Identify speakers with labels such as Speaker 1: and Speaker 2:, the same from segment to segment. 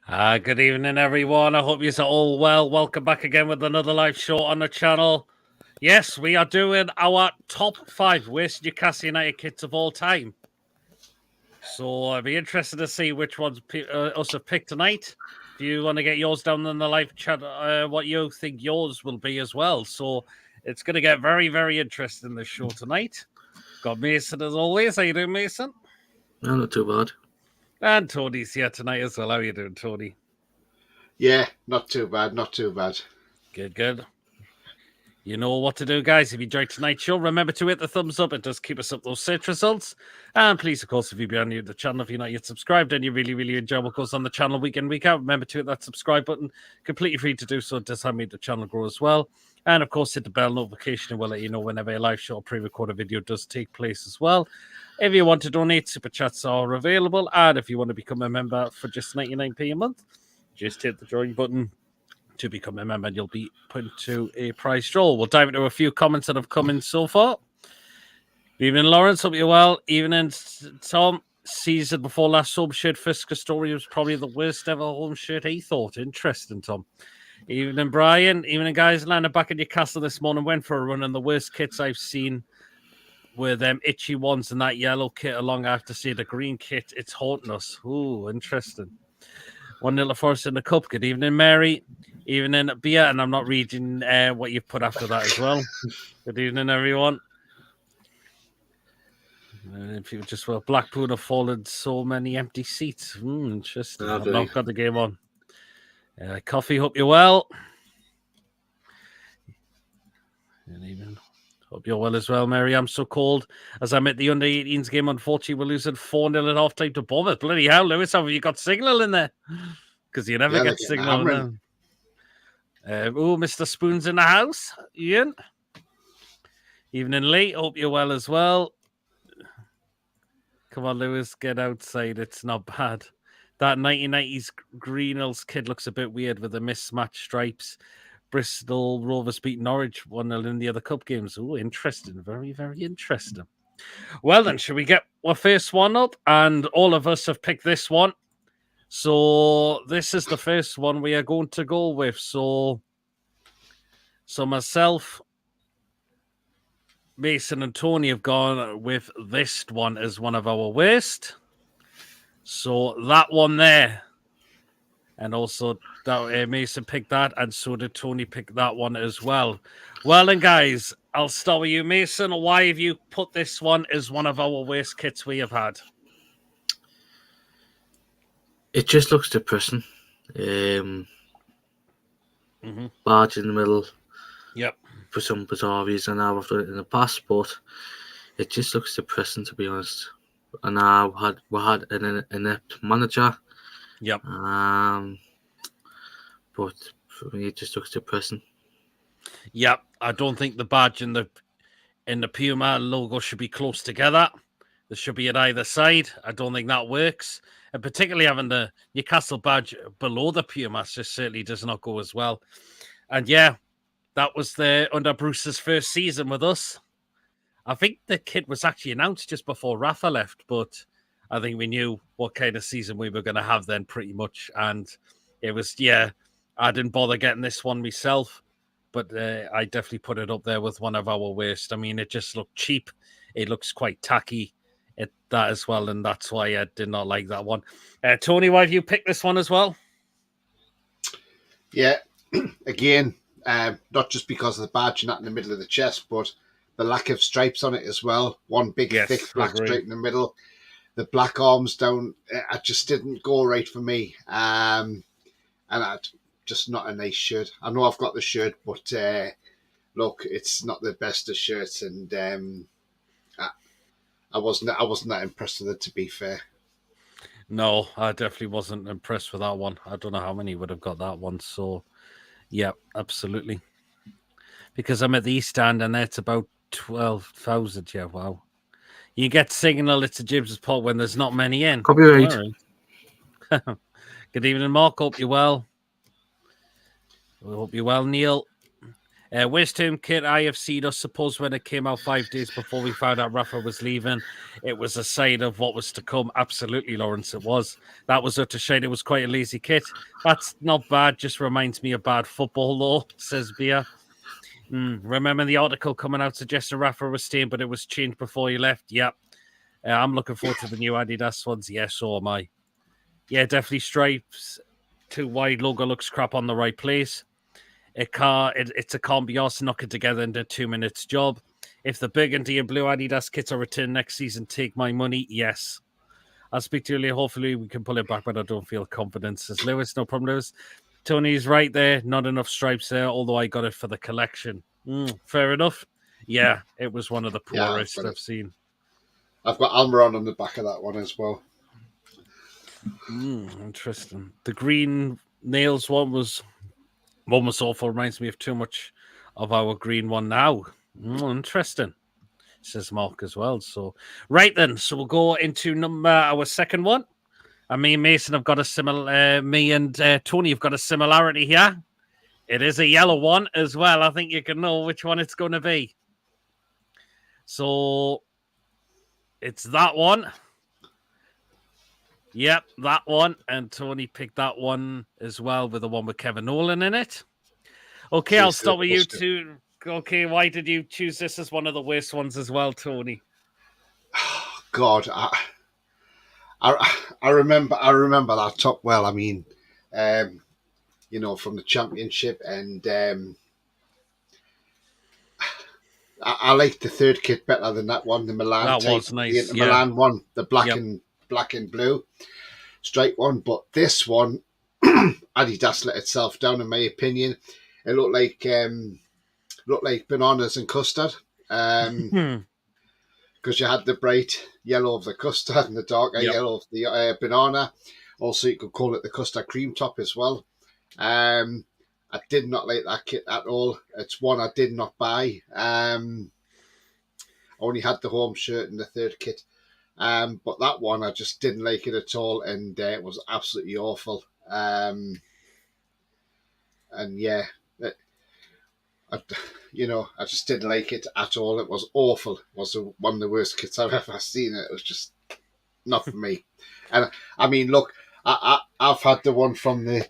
Speaker 1: Good evening, everyone. I hope you're all well. Welcome back again with another live show on the channel. Yes, we are doing our top 5 worst Newcastle United kits of all time. So I'd be interested to see which ones us have picked tonight. If you want to get yours down in the live chat, what you think yours will be as well. So it's going to get very, very interesting this show tonight. Got Mason as always. How you doing, Mason?
Speaker 2: No, not too bad.
Speaker 1: And Tony's here tonight as well. How you doing, Tony?
Speaker 3: Yeah, not too bad, not too bad.
Speaker 1: Good. You know what to do, guys. If you enjoyed tonight's show, remember to hit the thumbs up. It does keep us up those search results. And please, of course, if you're new to the channel, if you're not yet subscribed and you really enjoy what goes on the channel week in, week out, remember to hit that subscribe button. Completely free to do so. It does help me the channel grow as well. And, of course, hit the bell notification and we'll let you know whenever a live show or pre-recorded video does take place as well. If you want to donate, super chats are available. And if you want to become a member for just 99p a month, just hit the join button to become a member, and you'll be put into a prize draw. We'll dive into a few comments that have come in so far. Evening, Lawrence. Hope you're well. Evening, Tom. Season before last home shirt. Fisker story was probably the worst ever home shirt he thought. Interesting, Tom. Evening, Brian. Evening, guys. Landed back in Newcastle this morning. Went for a run, and the worst kits I've seen were them itchy ones and that yellow kit along. I have to see the green kit. It's haunting us. Ooh, interesting. 1-0 for us in the cup. Good evening, Mary. Evening, Beer. And I'm not reading what you've put after that as well. Good evening, everyone. If you just well, Blackpool have fallen so many empty seats. Interesting. I've not got the game on. Coffee, hope you're well. And even hope you're well as well, Mary. I'm so cold as I'm at the under-18s game. Unfortunately, we're losing 4-0 at half-time to Bournemouth. Bloody hell, Lewis, have you got signal in there? Because you never get signal. Mr. Spoon's in the house. Ian. Evening, Lee. Hope you're well as well. Come on, Lewis, get outside. It's not bad. That 1990s Greenhills kid looks a bit weird with the mismatched stripes. Bristol Rovers beat Norwich 1-0 in the other cup games. Oh, interesting. Very interesting. Well, then, should we get our first one up? And all of us have picked this one. So this is the first one we are going to go with. So myself, Mason and Tony have gone with this one as one of our worst. So that one there. And also that Mason picked that, and so did Tony pick that one as well. Well, then, guys, I'll start with you, Mason. Why have you put this one as one of our worst kits we have had?
Speaker 2: It just looks depressing. Badge in the middle.
Speaker 1: Yep.
Speaker 2: For some bizarre reason, I've done it in the past, but it just looks depressing, to be honest. And we had an inept manager.
Speaker 1: Yep.
Speaker 2: But for me, it just looks depressing.
Speaker 1: Yep. I don't think the badge and the Puma logo should be close together. There should be at either side. I don't think that works. And particularly having the Newcastle badge below the Puma just certainly does not go as well. And yeah, that was under Bruce's first season with us. I think the kit was actually announced just before Rafa left, but I think we knew what kind of season we were going to have then pretty much. And it was, I didn't bother getting this one myself, but I definitely put it up there with one of our worst. I mean, it just looked cheap. It looks quite tacky, that as well, and that's why I did not like that one. Tony, why have you picked this one as well?
Speaker 3: Yeah, again, not just because of the badge not in the middle of the chest, but the lack of stripes on it as well. One big, thick black stripe in the middle. The black arms down, it just didn't go right for me. And just not a nice shirt. I know I've got the shirt, but look, it's not the best of shirts, and I wasn't that impressed with it, to be fair.
Speaker 1: No, I definitely wasn't impressed with that one. I don't know how many would have got that one. So, yeah, absolutely. Because I'm at the East Stand, and it's about 12,000. Yeah, wow. You get signal, it's a Jibs pot when there's not many in.
Speaker 2: Copyright.
Speaker 1: Right. Good evening, Mark. Hope you're well. We hope you're well, Neil. West Ham kit I have seen, I suppose, when it came out 5 days before we found out Rafa was leaving. It was a sign of what was to come. Absolutely, Lawrence, it was. That was utter shade. It was quite a lazy kit. That's not bad. Just reminds me of bad football, though, says Bia. Remember the article coming out suggesting Rafa was staying, but it was changed before he left? Yep. I'm looking forward to the new Adidas ones. Yes, so am I. Yeah, definitely stripes. Too wide logo looks crap on the right place. It's a can't be arsed knocking together in a 2 minutes job. If the burgundy and blue Adidas kits are returned next season, take my money. Yes. I'll speak to you later. Hopefully we can pull it back, but I don't feel confident, says Lewis. No problem, Lewis. Tony's right there. Not enough stripes there, although I got it for the collection. Fair enough. Yeah, it was one of the poorest I've seen.
Speaker 3: I've got Almiron on the back of that one as well.
Speaker 1: Interesting. The green nails one was awful. Reminds me of too much of our green one now. Interesting, says Mark as well. So, right then. So we'll go into our second one. And me and Mason have got a similar. Me and Tony have got a similarity here. It is a yellow one as well. I think you can know which one it's going to be. So it's that one. Yep, that one. And Tony picked that one as well with the one with Kevin Nolan in it. Okay, I'll start with you two. Okay, why did you choose this as one of the worst ones as well, Tony?
Speaker 3: God, I remember that top well. I mean, from the championship, and I liked the third kit better than that one. The Milan,
Speaker 1: that was nice.
Speaker 3: The Milan one, the black and blue stripe one. But this one, Adidas let itself down, in my opinion. It looked like bananas and custard. Because you had the bright yellow of the custard and the darker yellow of the banana. Also, you could call it the custard cream top as well. I did not like that kit at all. It's one I did not buy. I only had the home shirt and the third kit. But that one, I just didn't like it at all, and it was absolutely awful. And yeah, I just didn't like it at all. It was awful. It was one of the worst kits I've ever seen. It was just not for me. And I mean, look, I've had the one from the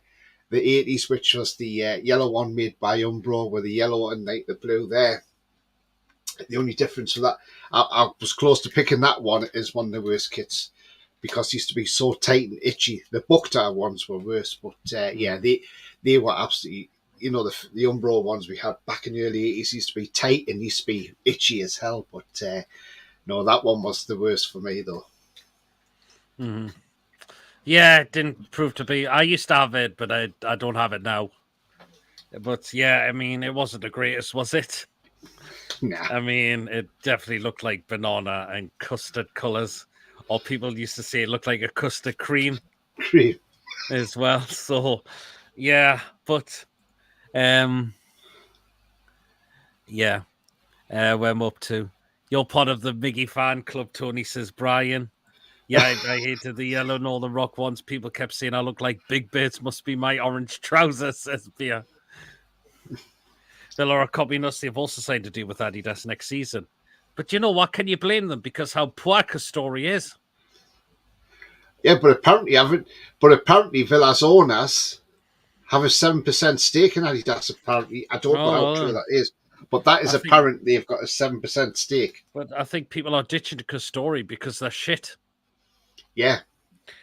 Speaker 3: 80s, which was the yellow one made by Umbro with the yellow and like the blue there. The only difference with that, I was close to picking that one, is one of the worst kits because it used to be so tight and itchy. The Bucktar ones were worse, but they were absolutely, the Umbro ones we had back in the early 80s used to be tight and used to be itchy as hell. But no, that one was the worst for me though.
Speaker 1: Mm-hmm. Yeah, it didn't prove to be. I used to have it, but I don't have it now. But yeah, I mean, it wasn't the greatest, was it?
Speaker 3: Nah.
Speaker 1: I mean, it definitely looked like banana and custard colours. Or people used to say it looked like a custard cream as well. So, yeah, but where I'm up to. You're part of the Miggy fan club, Tony, says Brian. Yeah, I hated the yellow Northern Rock ones. People kept saying I look like Big Birds must be my orange trousers, says Bia. They'll are copying us. They've also signed to do with Adidas next season. But you know what? Can you blame them? Because how poor Castori is.
Speaker 3: Yeah, but apparently Villa's owners have a 7% stake in Adidas, apparently. I don't know how true that is. But that is apparent. They've got a 7% stake.
Speaker 1: But I think people are ditching Castori because they're shit.
Speaker 3: Yeah.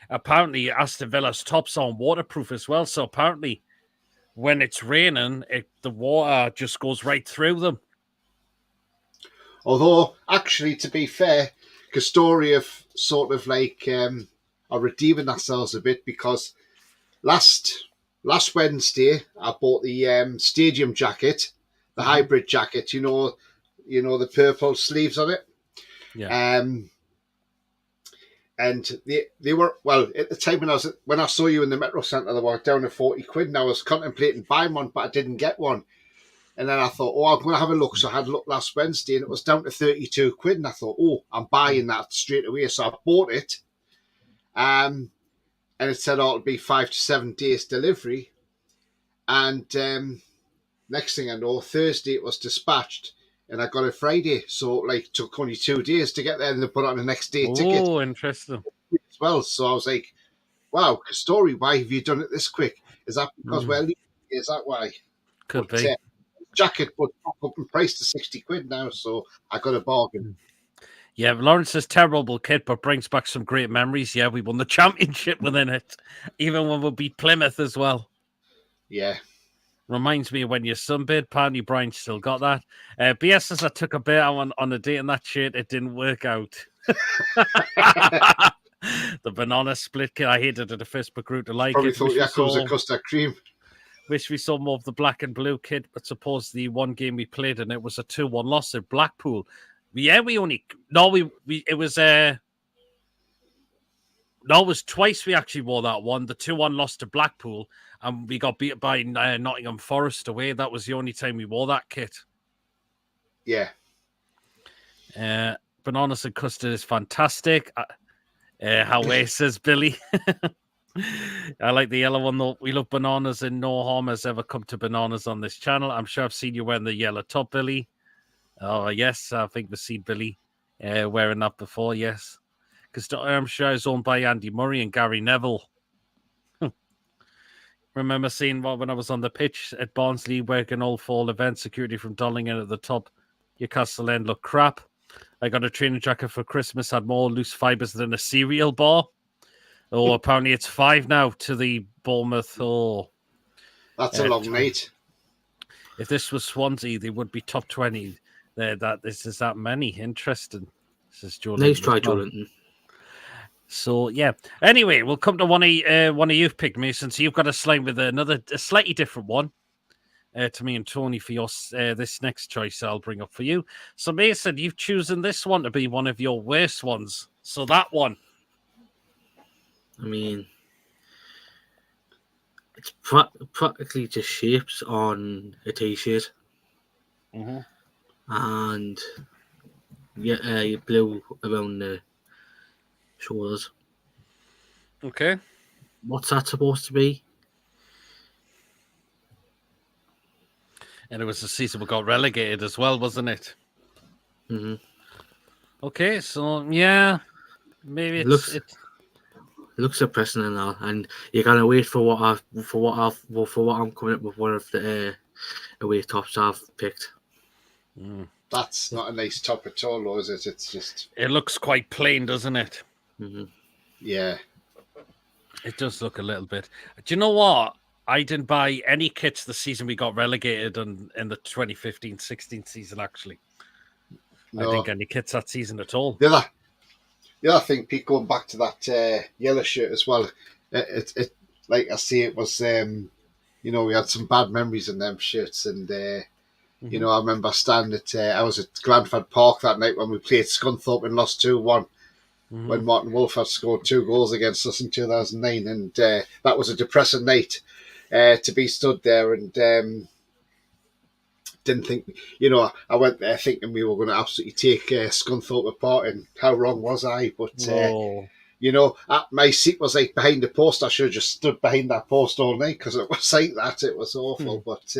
Speaker 1: Apparently, Aston Villa's tops aren't waterproof as well. So apparently, when it's raining, the water just goes right through them.
Speaker 3: Although, actually, to be fair, Castori have sort of like are redeeming themselves a bit because last Wednesday I bought the stadium jacket, the hybrid jacket. You know the purple sleeves on it.
Speaker 1: Yeah.
Speaker 3: And they were, well, at the time when I saw you in the Metro Centre, they were down to 40 quid, and I was contemplating buying one, but I didn't get one. And then I thought, I'm going to have a look. So I had a look last Wednesday, and it was down to 32 quid. And I thought, I'm buying that straight away. So I bought it. And it said, it'll be 5 to 7 days delivery. And next thing I know, Thursday it was dispatched, and I got it Friday. So like took only 2 days to get there, and they put on the next day ticket
Speaker 1: Oh, interesting.
Speaker 3: as well. So I was like, "Wow, story, why have you done it this quick? Is that because we're leaving? Is that why?"
Speaker 1: Could
Speaker 3: But,
Speaker 1: be.
Speaker 3: jacket, but up in price to £60 now, so I got a bargain.
Speaker 1: Yeah, Lawrence's terrible kit, but brings back some great memories. Yeah, we won the championship within it, even when we beat Plymouth as well.
Speaker 3: Yeah.
Speaker 1: Reminds me of when you sunbid. Apparently, Brian still got that. BS says I took a bit on a date in that shit. It didn't work out. The banana split kit. I hated it. The Facebook group to like
Speaker 3: Probably
Speaker 1: it.
Speaker 3: thought comes a custard cream.
Speaker 1: Wish we saw more of the black and blue kit, but suppose the one game we played and it was a 2-1 loss at Blackpool. Yeah, it was twice we actually wore that one. The 2-1 loss to Blackpool, and we got beat by Nottingham Forest away. That was the only time we wore that kit.
Speaker 3: Yeah.
Speaker 1: Bananas and custard is fantastic. How says Billy. I like the yellow one though. We love bananas and no harm has ever come to bananas on this channel. I'm sure I've seen you wearing the yellow top, Billy. Oh, yes, I think we've seen Billy wearing that before, yes. Because the armchair is owned by Andy Murray and Gary Neville. Remember seeing when I was on the pitch at Barnsley working all fall event security from Dollingen at the top. Newcastle end looked crap. I got a training jacket for Christmas, had more loose fibres than a cereal bar. Oh, apparently it's 5 now to the Bournemouth. Oh,
Speaker 3: that's a long night.
Speaker 1: If this was Swansea, they would be top 20. This is that many. Interesting. This is Joe.
Speaker 2: Nice try, Joe Linton.
Speaker 1: So yeah. Anyway, we'll come to one of you've picked, Mason. So you've got a slide with a slightly different one. To me and Tony for your this next choice I'll bring up for you. So Mason, you've chosen this one to be one of your worst ones. So that one.
Speaker 2: I mean, it's practically just shapes on a t-shirt, and blue around the shoulders.
Speaker 1: Okay.
Speaker 2: What's that supposed to be?
Speaker 1: And it was the season we got relegated as well, wasn't it?
Speaker 2: Mm-hmm.
Speaker 1: Okay, so yeah, maybe it
Speaker 2: looks depressing and all, and you're gonna wait for what I'm coming up with. One of the away tops I've picked.
Speaker 3: That's not a nice top at all, though, is it? It's just
Speaker 1: it looks quite plain, doesn't it?
Speaker 2: Mm-hmm.
Speaker 3: Yeah,
Speaker 1: it does look a little bit. Do you know what? I didn't buy any kits the season we got relegated in the 2015-16 season. Actually, no. I didn't get any kits that season at all.
Speaker 3: The other thing, Pete, going back to that yellow shirt as well, it like I say, it was we had some bad memories in them shirts, and I remember standing at I was at Glanford Park that night when we played Scunthorpe and lost 2-1 when Martin Wolford scored 2 goals against us in 2009, and that was a depressing night to be stood there and didn't think, I went there thinking we were going to absolutely take Scunthorpe apart, and how wrong was I? But, my seat was like behind the post. I should have just stood behind that post all night because it was like that. It was awful. But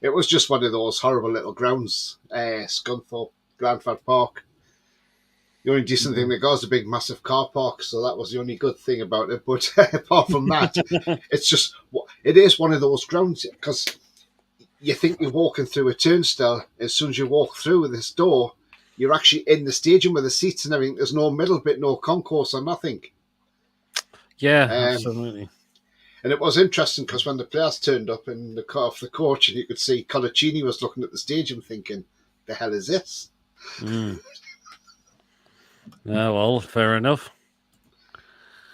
Speaker 3: it was just one of those horrible little grounds, Scunthorpe, Glanford Park. The only decent thing they got is a big, massive car park, so that was the only good thing about it. But apart from that, it is one of those grounds because you think you're walking through a turnstile. As soon as you walk through this door, you're actually in the stadium with the seats and everything. There's no middle bit, no concourse or nothing.
Speaker 1: Yeah, absolutely.
Speaker 3: And it was interesting because when the players turned up in the car off the coach, and you could see Colaccini was looking at the stadium thinking, the hell is this?
Speaker 1: Yeah, well, fair enough.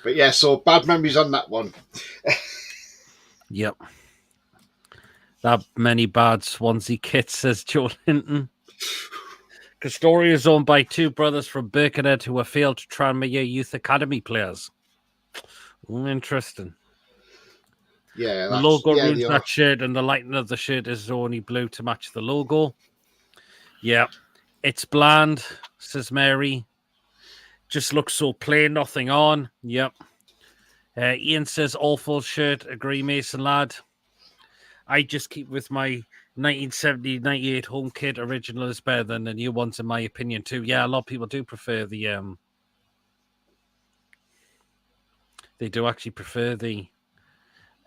Speaker 3: But yeah, so bad memories on that one.
Speaker 1: Yep. That many bad Swansea kits, says Joe Linton. Castoria is owned by 2 brothers from Birkenhead who have failed to Tranmere Youth Academy players. Interesting.
Speaker 3: Yeah,
Speaker 1: the logo ruins that shirt, and the lighting of the shirt is only blue to match the logo. Yeah, it's bland, says Mary. Just looks so plain, nothing on. Yep. Ian says awful shirt. Agree, Mason lad. I just keep with my 1970-98 home kit. Original is better than the new ones, in my opinion, too. Yeah, a lot of people do prefer the... They do actually prefer the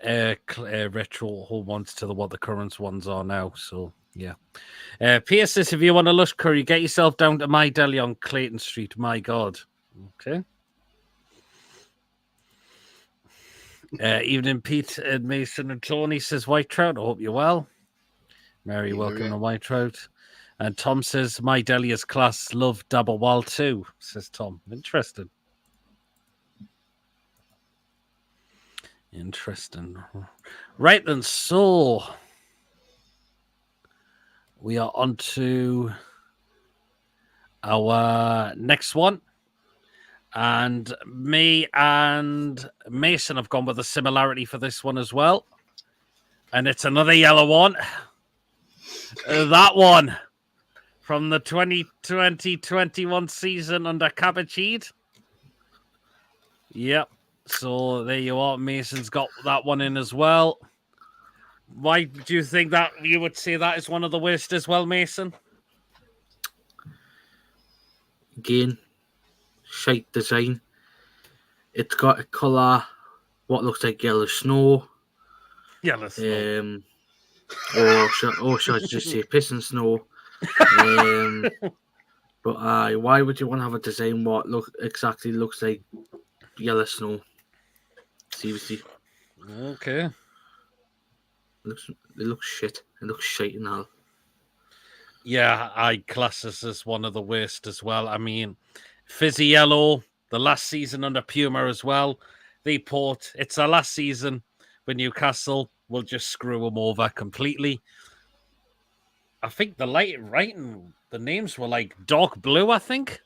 Speaker 1: retro home ones to what the current ones are now. So, yeah. Pierce says, if you want a lush curry, get yourself down to My Deli on Clayton Street. My God. Okay. Evening, Pete and Mason and Tony says, White Trout, I hope you're well. Mary, welcome to White Trout. And Tom says, My Deli is class. Love Dabberwall too, says Tom. Interesting. Right then, so we are on to our next one. And me and Mason have gone with a similarity for this one as well. And it's another yellow one. That one from the 2020-21 season under Cabachid. Yep. So there you are. Mason's got that one in as well. Why do you think that you would say that is one of the worst as well, Mason?
Speaker 2: Again, shite design. It's got a colour, what looks like yellow snow.
Speaker 1: Yellow snow.
Speaker 2: Or should I just say piss and snow? But why would you want to have a design what looks like yellow snow? Seriously.
Speaker 1: Okay.
Speaker 2: It looks shit. It looks shite and all.
Speaker 1: Yeah, I class this as one of the worst as well. I mean, fizzy yellow, the last season under Puma as well. It's our last season with Newcastle. We'll just screw them over completely. I think the writing, the names were like dark blue, I think.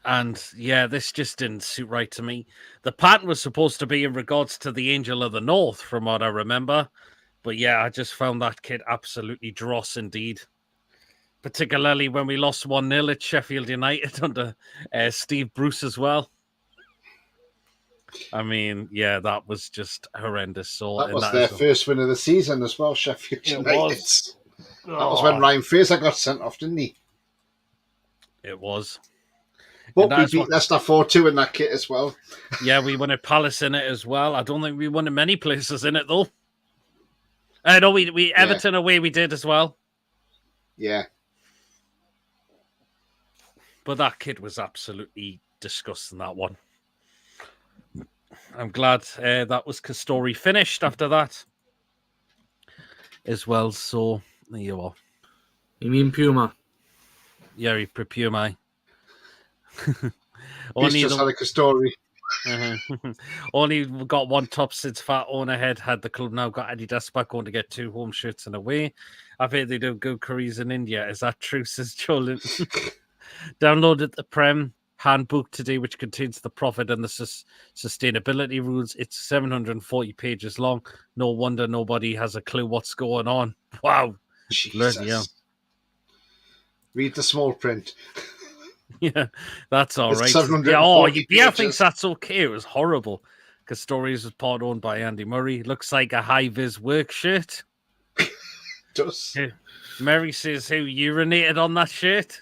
Speaker 1: And yeah, this just didn't suit right to me. The pattern was supposed to be in regards to the Angel of the North, from what I remember. But yeah, I just found that kit absolutely dross indeed. Particularly when we lost 1-0 at Sheffield United under Steve Bruce as well. I mean, yeah, that was just horrendous. So
Speaker 3: that was their first win of the season as well, Sheffield United. That was when Ryan Fraser got sent off, didn't he?
Speaker 1: It was.
Speaker 3: But we beat Leicester 4-2 in that kit as well.
Speaker 1: Yeah, we won at Palace in it as well. I don't think we won in many places in it, though. I know we Everton away we did as well.
Speaker 3: Yeah.
Speaker 1: But that kid was absolutely disgusting, that one. I'm glad that was Castori finished after that as well. So there you are.
Speaker 2: You mean Puma?
Speaker 1: Yeah, Puma.
Speaker 3: He's just had a Castori.
Speaker 1: Only got one top since Fat Owner Head had the club now got Adidas back on to get 2 home shirts and away. I've heard they do good curries in India. Is that true, says Jolin? Downloaded the Prem handbook today, which contains the profit and the sustainability rules. It's 740 pages long. No wonder nobody has a clue what's going on. Wow.
Speaker 3: Jesus. Read the small print.
Speaker 1: Yeah, that's all right.
Speaker 3: Yeah,
Speaker 1: thinks that's okay. It was horrible. Because Stories was part owned by Andy Murray. Looks like a high-vis work shirt.
Speaker 3: Does.
Speaker 1: Mary says who urinated on that shirt.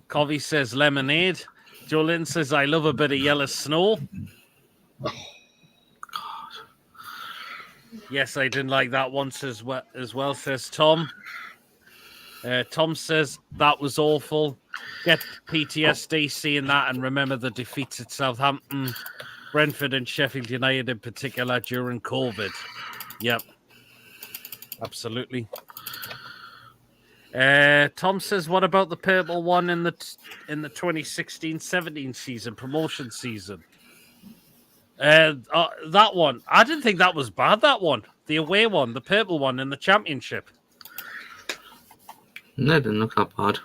Speaker 1: Covey says lemonade. Jolyn says I love a bit of yellow snow.
Speaker 2: Oh, God.
Speaker 1: Yes, I didn't like that one as well, says Tom. Tom says that was awful. Get PTSD seeing that and remember the defeats at Southampton, Brentford and Sheffield United in particular during COVID. Yep. Absolutely. Tom says, what about the purple one in the 2016-17 season, promotion season? That one. I didn't think that was bad, that one. The away one, the purple one in the championship.
Speaker 2: No, it didn't look that bad.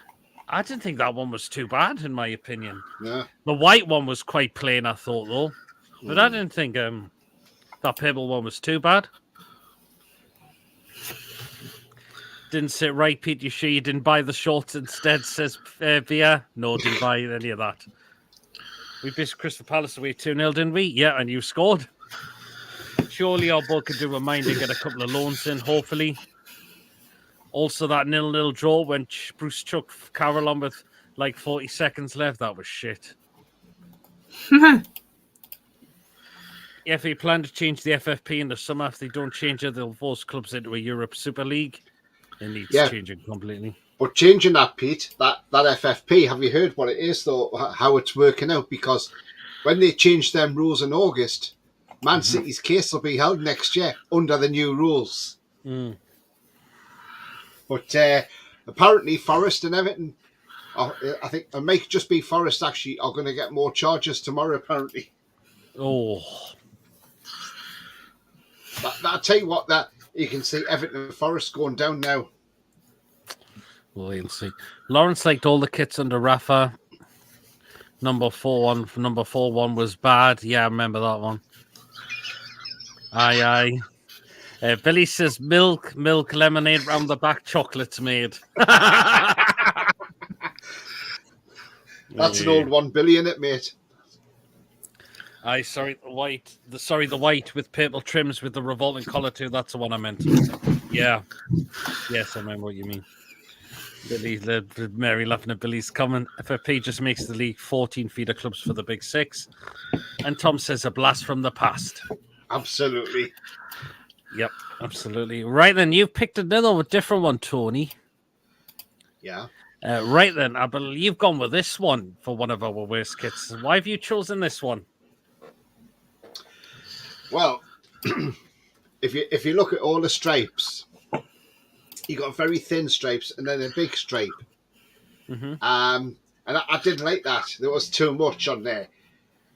Speaker 1: I didn't think that one was too bad, in my opinion.
Speaker 3: Yeah.
Speaker 1: The white one was quite plain, I thought, though. But I didn't think that purple one was too bad. Didn't sit right, Pete. You sure you didn't buy the shorts instead, says Via? No, didn't buy any of that. We beat Crystal Palace away 2-0, didn't we? Yeah, and you scored. Surely our board could do a mind and get a couple of loans in, hopefully. Also, that 0-0 draw when Bruce chucked Carroll on with like 40 seconds left, that was shit. If they plan to change the FFP in the summer, if they don't change it, they'll force clubs into a Europe Super League. It needs changing completely.
Speaker 3: But changing that, Pete, that FFP, have you heard what it is, though, how it's working out? Because when they change them rules in August, Man City's case will be held next year under the new rules. But apparently Forest and Everton, I think it might just be Forest actually, are going to get more charges tomorrow, apparently.
Speaker 1: Oh.
Speaker 3: I'll tell you what, that you can see Everton and Forest going down now.
Speaker 1: We'll see. Lawrence liked all the kits under Rafa. Number 4-1 was bad. Yeah, I remember that one. Aye. Billy says milk, lemonade round the back, chocolates made.
Speaker 3: That's an old one, Billy, innit, mate?
Speaker 1: Aye, sorry, the white with purple trims with the revolving collar too. That's the one I meant. Yeah. Yes, I remember what you mean. Billy, Mary laughing at Billy's comment. FFP just makes the league 14 feeder clubs for the big six. And Tom says a blast from the past.
Speaker 3: Absolutely.
Speaker 1: Yep, absolutely. Right then, you've picked another different one, Tony.
Speaker 3: Yeah.
Speaker 1: Right then, I believe you've gone with this one for one of our worst kits. Why have you chosen this one?
Speaker 3: Well, if you look at all the stripes, you got very thin stripes and then a big stripe. And I didn't like that. There was too much on there.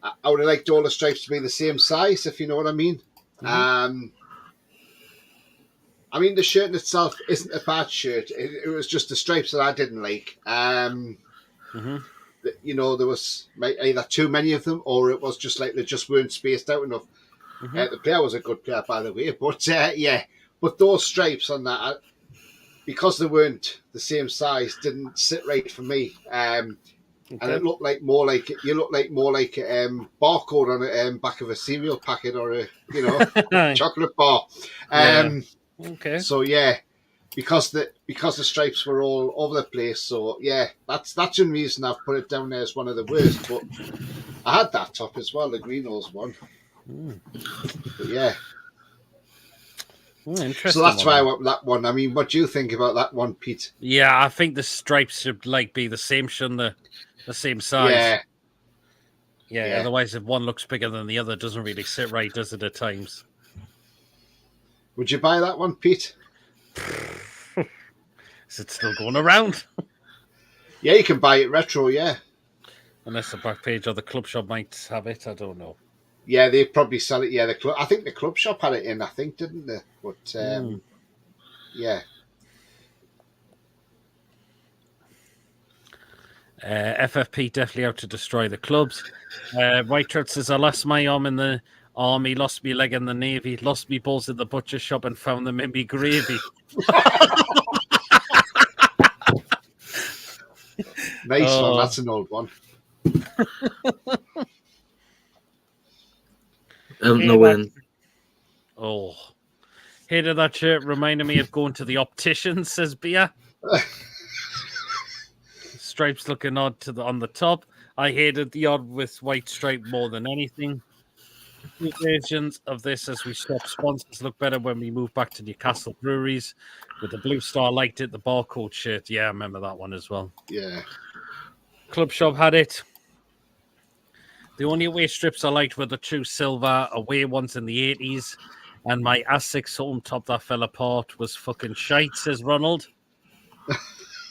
Speaker 3: I would have liked all the stripes to be the same size, if you know what I mean. I mean, the shirt in itself isn't a bad shirt. It was just the stripes that I didn't like. You know, there was either too many of them, or it was just like they just weren't spaced out enough. The player was a good player, by the way, but yeah. But those stripes on that, because they weren't the same size, didn't sit right for me. And it looked like more like a barcode on the back of a cereal packet or a chocolate bar. So yeah, because the stripes were all over the place. So yeah, that's the reason I've put it down there as one of the worst. But I had that top as well, the green nose one. But yeah.
Speaker 1: Interesting.
Speaker 3: So that's why I went with that one. I mean, what do you think about that one, Pete?
Speaker 1: Yeah, I think the stripes should be the same, shouldn't they? The same size. Yeah. Otherwise, if one looks bigger than the other, it doesn't really sit right, does it, at times?
Speaker 3: Would you buy that one, Pete?
Speaker 1: Is it still going around?
Speaker 3: Yeah, you can buy it retro, yeah.
Speaker 1: Unless the back page or the club shop might have it, I don't know.
Speaker 3: Yeah, they probably sell it. Yeah, I think the club shop had it in, didn't they? But, yeah.
Speaker 1: FFP definitely out to destroy the clubs. Whitechurch says, I lost my arm in the army, lost me leg in the navy, lost me balls at the butcher shop and found them in me gravy.
Speaker 3: Nice one. That's an old one.
Speaker 2: No win.
Speaker 1: Oh. Hated that shirt. Reminded me of going to the optician, says Bia. Stripes looking odd on the top. I hated the odd with white stripe more than anything. New versions of this as we swap sponsors look better when we move back to Newcastle breweries with the blue star liked it, the barcode shirt. Yeah, I remember that one as well.
Speaker 3: Yeah.
Speaker 1: Club shop had it. The only away strips I liked were the true silver away ones in the 80s. And my Asics home top that fell apart was fucking shite, says Ronald.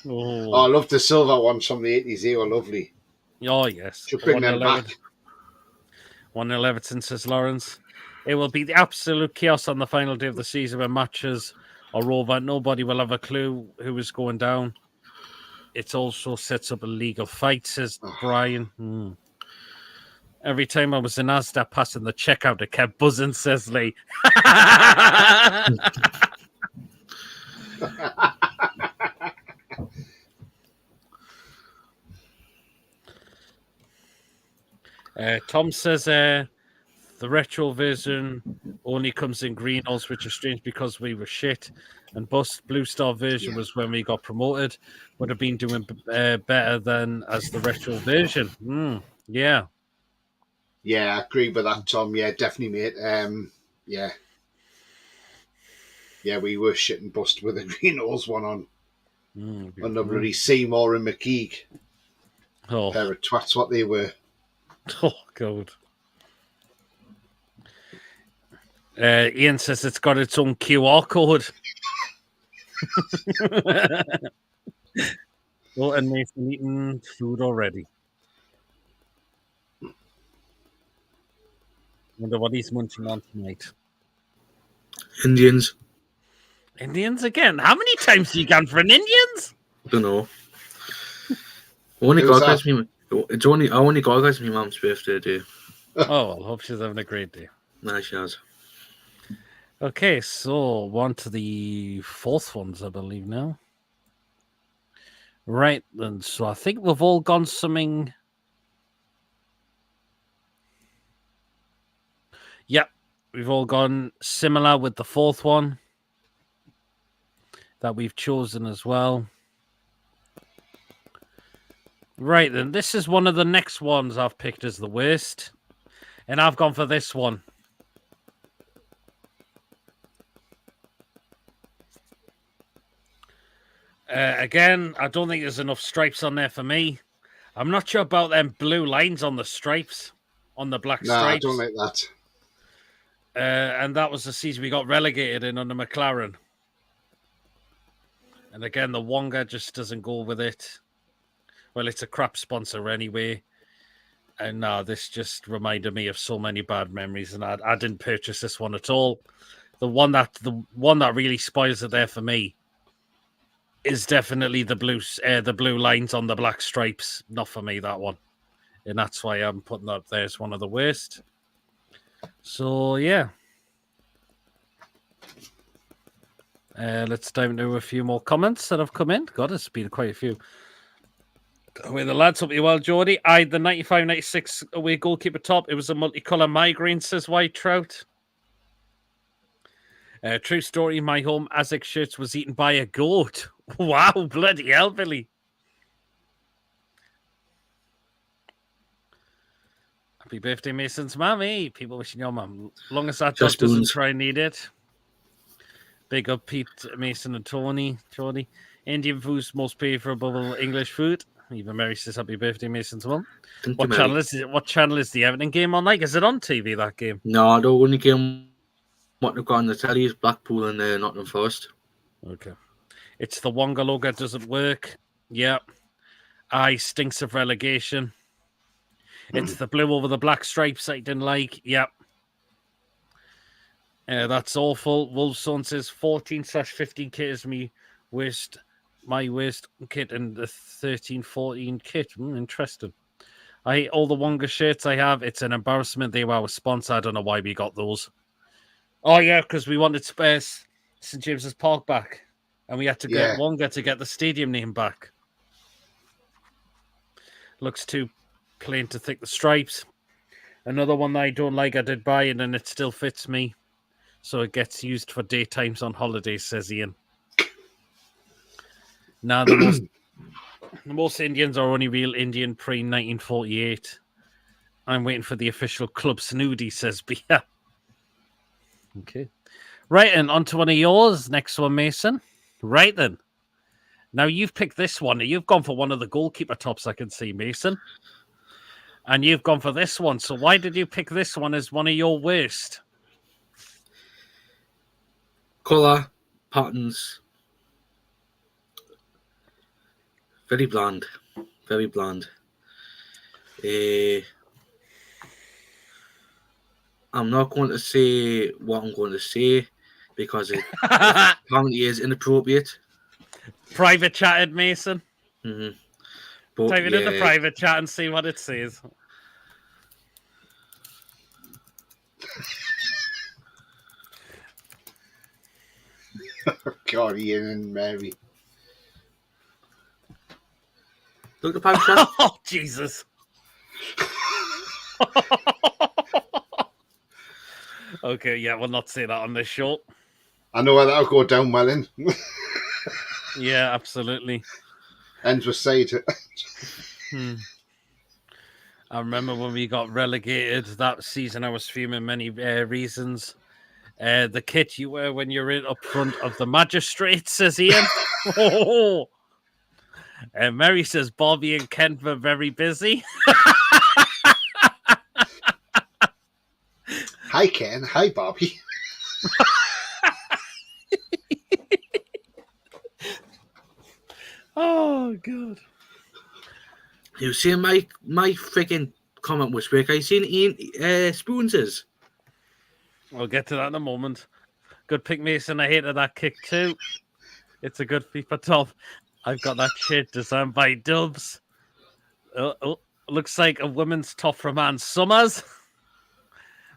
Speaker 3: Oh, I love the silver ones from the 80s. They were lovely.
Speaker 1: Oh, yes.
Speaker 3: Should bring them back.
Speaker 1: 1-0 Everton, says Lawrence. It will be the absolute chaos on the final day of the season when matches are over. Nobody will have a clue who is going down. It also sets up a legal fight, says Brian. Every time I was in Asda passing the checkout, it kept buzzing, says Lee. Tom says the retro version only comes in green also, which is strange because we were shit. And bust Blue Star version was when we got promoted. Would have been doing better than as the retro version. Yeah.
Speaker 3: Yeah, I agree with that, Tom. Yeah, definitely, mate. Yeah. Yeah, we were shit and bust with a green nose one on the bloody Seymour and McKeague.
Speaker 1: Oh.
Speaker 3: Pair of twats, what they were.
Speaker 1: Oh, God. Ian says it's got its own QR code. Oh, and Nathan eating food already. Wonder what he's munching on tonight.
Speaker 2: Indians.
Speaker 1: Indians again? How many times have you gone for an Indians?
Speaker 2: Don't know. I only got guys my mum's birthday day.
Speaker 1: Oh, well, hope she's having a great day.
Speaker 2: Nah, she has.
Speaker 1: Okay, so on to the fourth ones, I believe now. Right, then. So I think we've all gone something. Yep, we've all gone similar with the fourth one that we've chosen as well. Right, then. This is one of the next ones I've picked as the worst. And I've gone for this one. Again, I don't think there's enough stripes on there for me. I'm not sure about them blue lines on the stripes, on the black stripes.
Speaker 3: No, I don't like that.
Speaker 1: And that was the season we got relegated in under McLaren. And again, the Wonga just doesn't go with it. Well, it's a crap sponsor anyway. And this just reminded me of so many bad memories, and I didn't purchase this one at all. The one that really spoils it there for me is definitely the blue lines on the black stripes. Not for me, that one. And that's why I'm putting that up there as one of the worst. So, yeah. Let's dive into a few more comments that have come in. God, it's been quite a few. Away the lads, hope you well, Geordie. I had the 95-96 away goalkeeper top. It was a multicolour migraine, says White Trout. True story, my home ASIC shirt was eaten by a goat. Wow, bloody hell, Billy. Happy birthday, Mason's mammy. People wishing your mum. Long as that dog doesn't try and need it. Big up Pete, Mason and Tony. Jordy. Indian food's most favourable English food. Even Mary says happy birthday, Mason's mum. What channel is the Everton game on? Like, is it on TV, that game?
Speaker 2: No, the only game what they've got on the telly is Blackpool and Nottingham Forest.
Speaker 1: Okay. It's the Wonga logo doesn't work. Yep. Stinks of relegation. It's the blue over the black stripes I didn't like. Yep. That's awful. Wolfson says 14/15 kit is my worst kit in the 13-14 kit. Interesting. I hate all the Wonga shirts I have. It's an embarrassment. They were our sponsor. I don't know why we got those. Oh, yeah, because we wanted St. James's Park back. And we had to get Wonga to get the stadium name back. Looks too plain to thick, the stripes. Another one that I don't like, I did buy it and it still fits me. So it gets used for daytimes on holidays, says Ian. Now, the most Indians are only real Indian pre-1948. I'm waiting for the official club snooty, says Bia. Okay. Right, and on to one of yours. Next one, Mason. Right then. Now, you've picked this one. You've gone for one of the goalkeeper tops, I can see, Mason. And you've gone for this one. So why did you pick this one as one of your worst?
Speaker 2: Colour, patterns. Very bland. Very bland. I'm not going to say what I'm going to say because it apparently is inappropriate.
Speaker 1: Private chatted, Mason.
Speaker 2: Mm-hmm.
Speaker 1: Type it in the private chat and see what it says.
Speaker 3: God, Ian and Mary.
Speaker 2: Look at the private chat.
Speaker 1: Oh, Jesus. Okay, yeah, we'll not say that on this show.
Speaker 3: I know where that'll go down well in.
Speaker 1: Yeah, absolutely.
Speaker 3: Ends with side.
Speaker 1: I remember when we got relegated that season, I was fuming many reasons. The kit you wear when you're in up front of the magistrate, says Ian. Mary says Bobby and Kent were very busy.
Speaker 3: Hi, Ken. Hi, Bobby.
Speaker 1: Oh, God.
Speaker 2: You see my freaking comment was quick. I seen Ian Spoons'.
Speaker 1: We'll get to that in a moment. Good pick, Mason. I hated that kick too. It's a good FIFA top. I've got that shit designed by Dubs. Looks like a women's top from Ann Summers.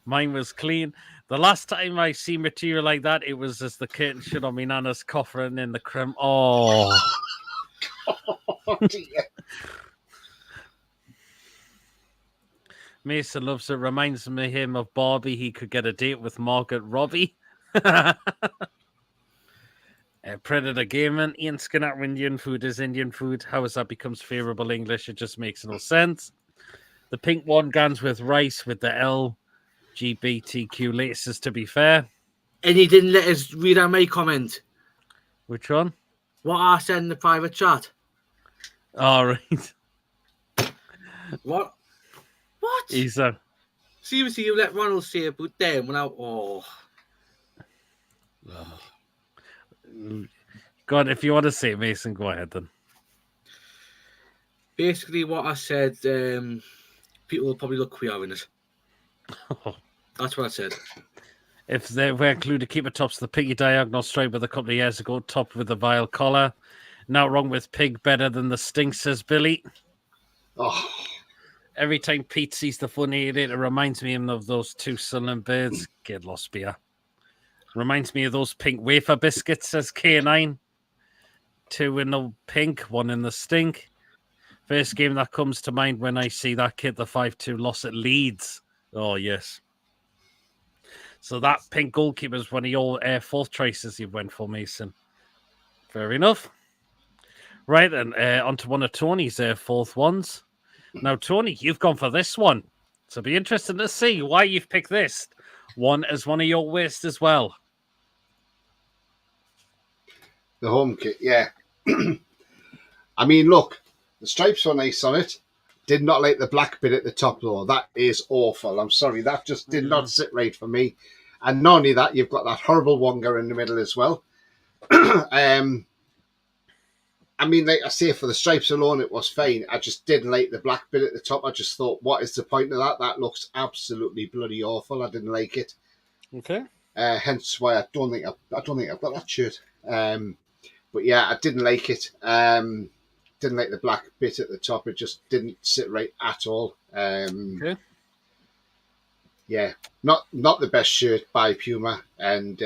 Speaker 1: Mine was clean. The last time I see material like that, it was as the curtain shut on me nana's coffin in the creme. Oh.
Speaker 3: Oh, dear.
Speaker 1: Mason loves it. Reminds me him of Barbie. He could get a date with Margaret Robbie. Predator Gaming. Ian Skinner, Indian food is Indian food. How as that becomes favourable English? It just makes no sense. The pink one guns with rice with the LGBTQ laces, to be fair.
Speaker 2: And he didn't let us read out my comment.
Speaker 1: Which one?
Speaker 2: What I said in the private chat.
Speaker 1: All right.
Speaker 2: What? What?
Speaker 1: He's
Speaker 2: Seriously, you let Ronald say it, but then when I
Speaker 1: Go on, if you want to say it, Mason, go ahead then.
Speaker 2: Basically, what I said, people will probably look queer in it. That's what I said.
Speaker 1: If they were included keeper tops, the piggy diagonal stripe with a couple of years ago, topped with a vile collar. Now wrong with pig, better than the stink, says Billy.
Speaker 3: Oh.
Speaker 1: Every time Pete sees the funny in it, it reminds me of those two sullen birds. Get lost, beer. Reminds me of those pink wafer biscuits, says K9. 2 in the pink, 1 in the stink. First game that comes to mind when I see that kid, the 5-2 loss at Leeds. Oh, yes. So that pink goalkeeper is one of your fourth choices you went for, Mason. Fair enough. Right, and on to one of Tony's fourth ones. Now, Tony, you've gone for this one. So it'll be interesting to see why you've picked this one as one of your worst as well.
Speaker 3: The home kit, yeah. I mean, look, the stripes were nice on it. Did not like the black bit at the top, though. That is awful. I'm sorry. That just did not sit right for me. And not only that, you've got that horrible Wonga in the middle as well. I mean, like I say, for the stripes alone, it was fine. I just didn't like the black bit at the top. I just thought, what is the point of that? That looks absolutely bloody awful. I didn't like it.
Speaker 1: Okay.
Speaker 3: Hence why I don't think I've got that shirt. But yeah, I didn't like it. Didn't like the black bit at the top. It just didn't sit right at all.
Speaker 1: Okay.
Speaker 3: Yeah, not the best shirt by Puma, and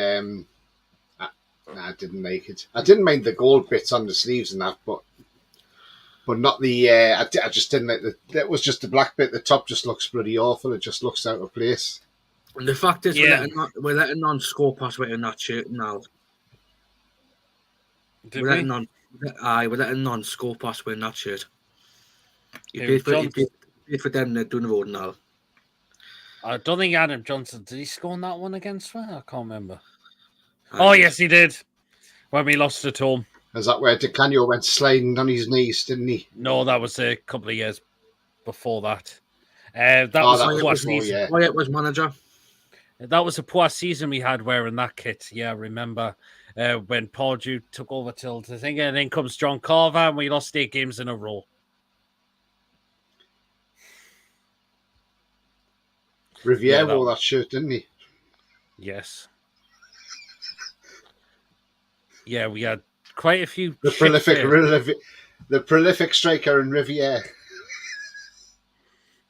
Speaker 3: I didn't like it. I didn't mind the gold bits on the sleeves and that, but not the. I just didn't like the. That was just the black bit at the top. Just looks bloody awful. It just looks out of place.
Speaker 2: And the fact is, we're letting non-score pass wearing that shirt now. We're letting non-score pass wearing that shirt. You paid for them. They're doing the road now.
Speaker 1: I don't think Adam Johnson did he score on that one against me? I can't remember. Yes, he did. When we lost at home.
Speaker 3: Is that where Di Canio went sliding on his knees, didn't he?
Speaker 1: No, that was a couple of years before that. That was a poor season.
Speaker 3: Yeah.
Speaker 2: Wyatt was manager.
Speaker 1: That was a poor season we had wearing that kit. Yeah, I remember when Paul Dew took over till the thing, and then comes John Carver, and we lost 8 games in a row.
Speaker 3: Riviere wore that shirt, didn't he?
Speaker 1: Yes. Yeah, we had quite a few.
Speaker 3: The prolific striker in Riviere.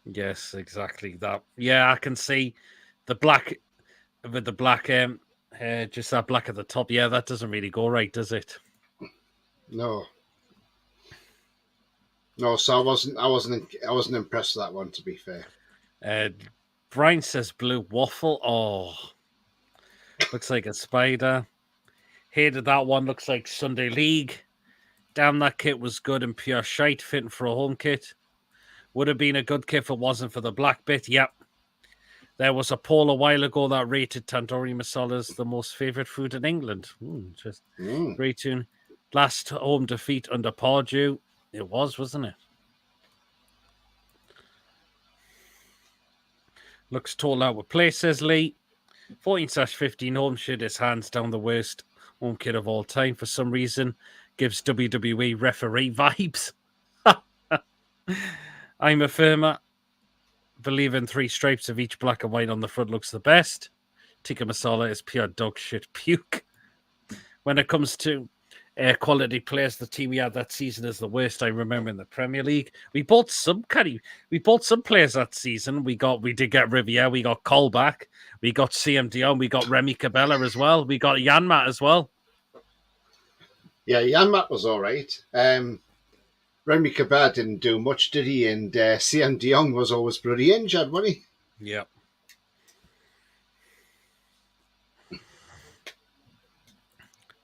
Speaker 1: Yes, exactly that. Yeah, I can see the black with the black just that black at the top. Yeah, that doesn't really go right, does it?
Speaker 3: No, so I wasn't impressed with that one, to be fair.
Speaker 1: Brian says blue waffle. Oh, Looks like a spider. Hated that one. Looks like Sunday League. Damn, that kit was good and pure shite, fitting for a home kit. Would have been a good kit if it wasn't for the black bit. Yep. There was a poll a while ago that rated tandoori masala as the most favourite food in England. Just great tune. Last home defeat under Pardew. It was, wasn't it? Looks tall out with play, says Lee. 14/15 home shit is hands down the worst home kit of all time. For some reason, gives WWE referee vibes. I'm a firmer. Believe in 3 stripes of each black and white on the front looks the best. Tikka masala is pure dog shit puke. When it comes to quality players, the team we had that season is the worst I remember in the Premier League. We bought some players that season. We did get Riviere, we got Colback, we got CM Dion, we got Remy Cabella as well, we got Janmat as well.
Speaker 3: Yeah, Janmat was all right. Remy Cabella didn't do much, did he? And CM Dion was always bloody injured, wasn't he?
Speaker 1: Yeah.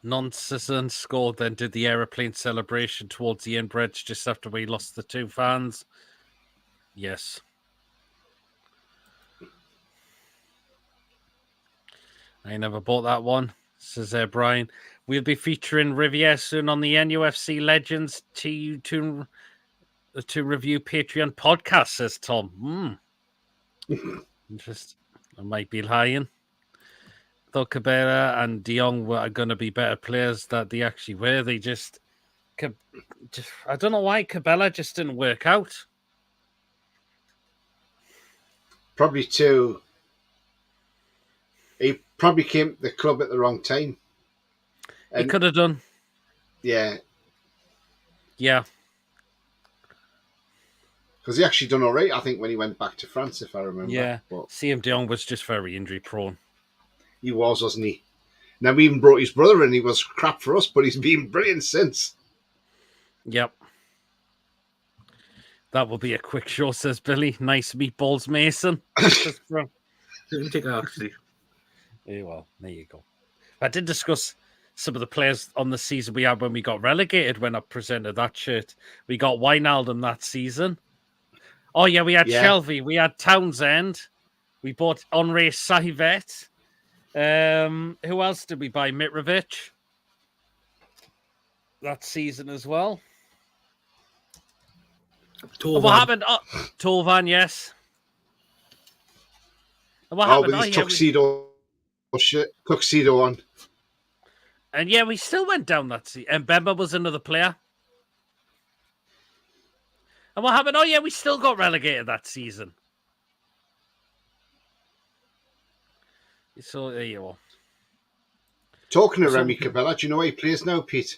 Speaker 1: Nonsense scored, then did the aeroplane celebration towards the end, Brett, just after we lost the 2 fans. Yes. I never bought that one, says Brian. We'll be featuring Riviere soon on the NUFC Legends to review Patreon podcast, says Tom. Interesting. I might be lying. Though Cabera and De Jong are going to be better players that they actually were. They just I don't know why Cabela just didn't work out.
Speaker 3: Probably too. He probably came to the club at the wrong time.
Speaker 1: He could have done.
Speaker 3: Yeah.
Speaker 1: Yeah.
Speaker 3: Because he actually done all right, I think, when he went back to France, if I remember.
Speaker 1: Yeah.
Speaker 3: But
Speaker 1: CM De Jong was just very injury prone.
Speaker 3: He was, wasn't he? Now, we even brought his brother in. He was crap for us, but he's been brilliant since.
Speaker 1: Yep. That will be a quick show, says Billy. Nice meatballs, Mason.
Speaker 2: Didn't take that, actually.
Speaker 1: Yeah, well, there you go. I did discuss some of the players on the season we had when we got relegated when I presented that shirt. We got Wijnaldum that season. Oh, yeah, we had Shelby. We had Townsend. We bought Henri Saivet. Who else did we buy? Mitrovic that season as well.
Speaker 2: Tovan.
Speaker 1: What happened? Oh, Tovan, yes. What happened?
Speaker 3: With his tuxedo tuxedo on.
Speaker 1: And yeah, we still went down that season. And Bemba was another player. And what happened? Oh yeah, we still got relegated that season. So there you are.
Speaker 3: Talking of Remy Cabella, do you know where he plays now, Pete?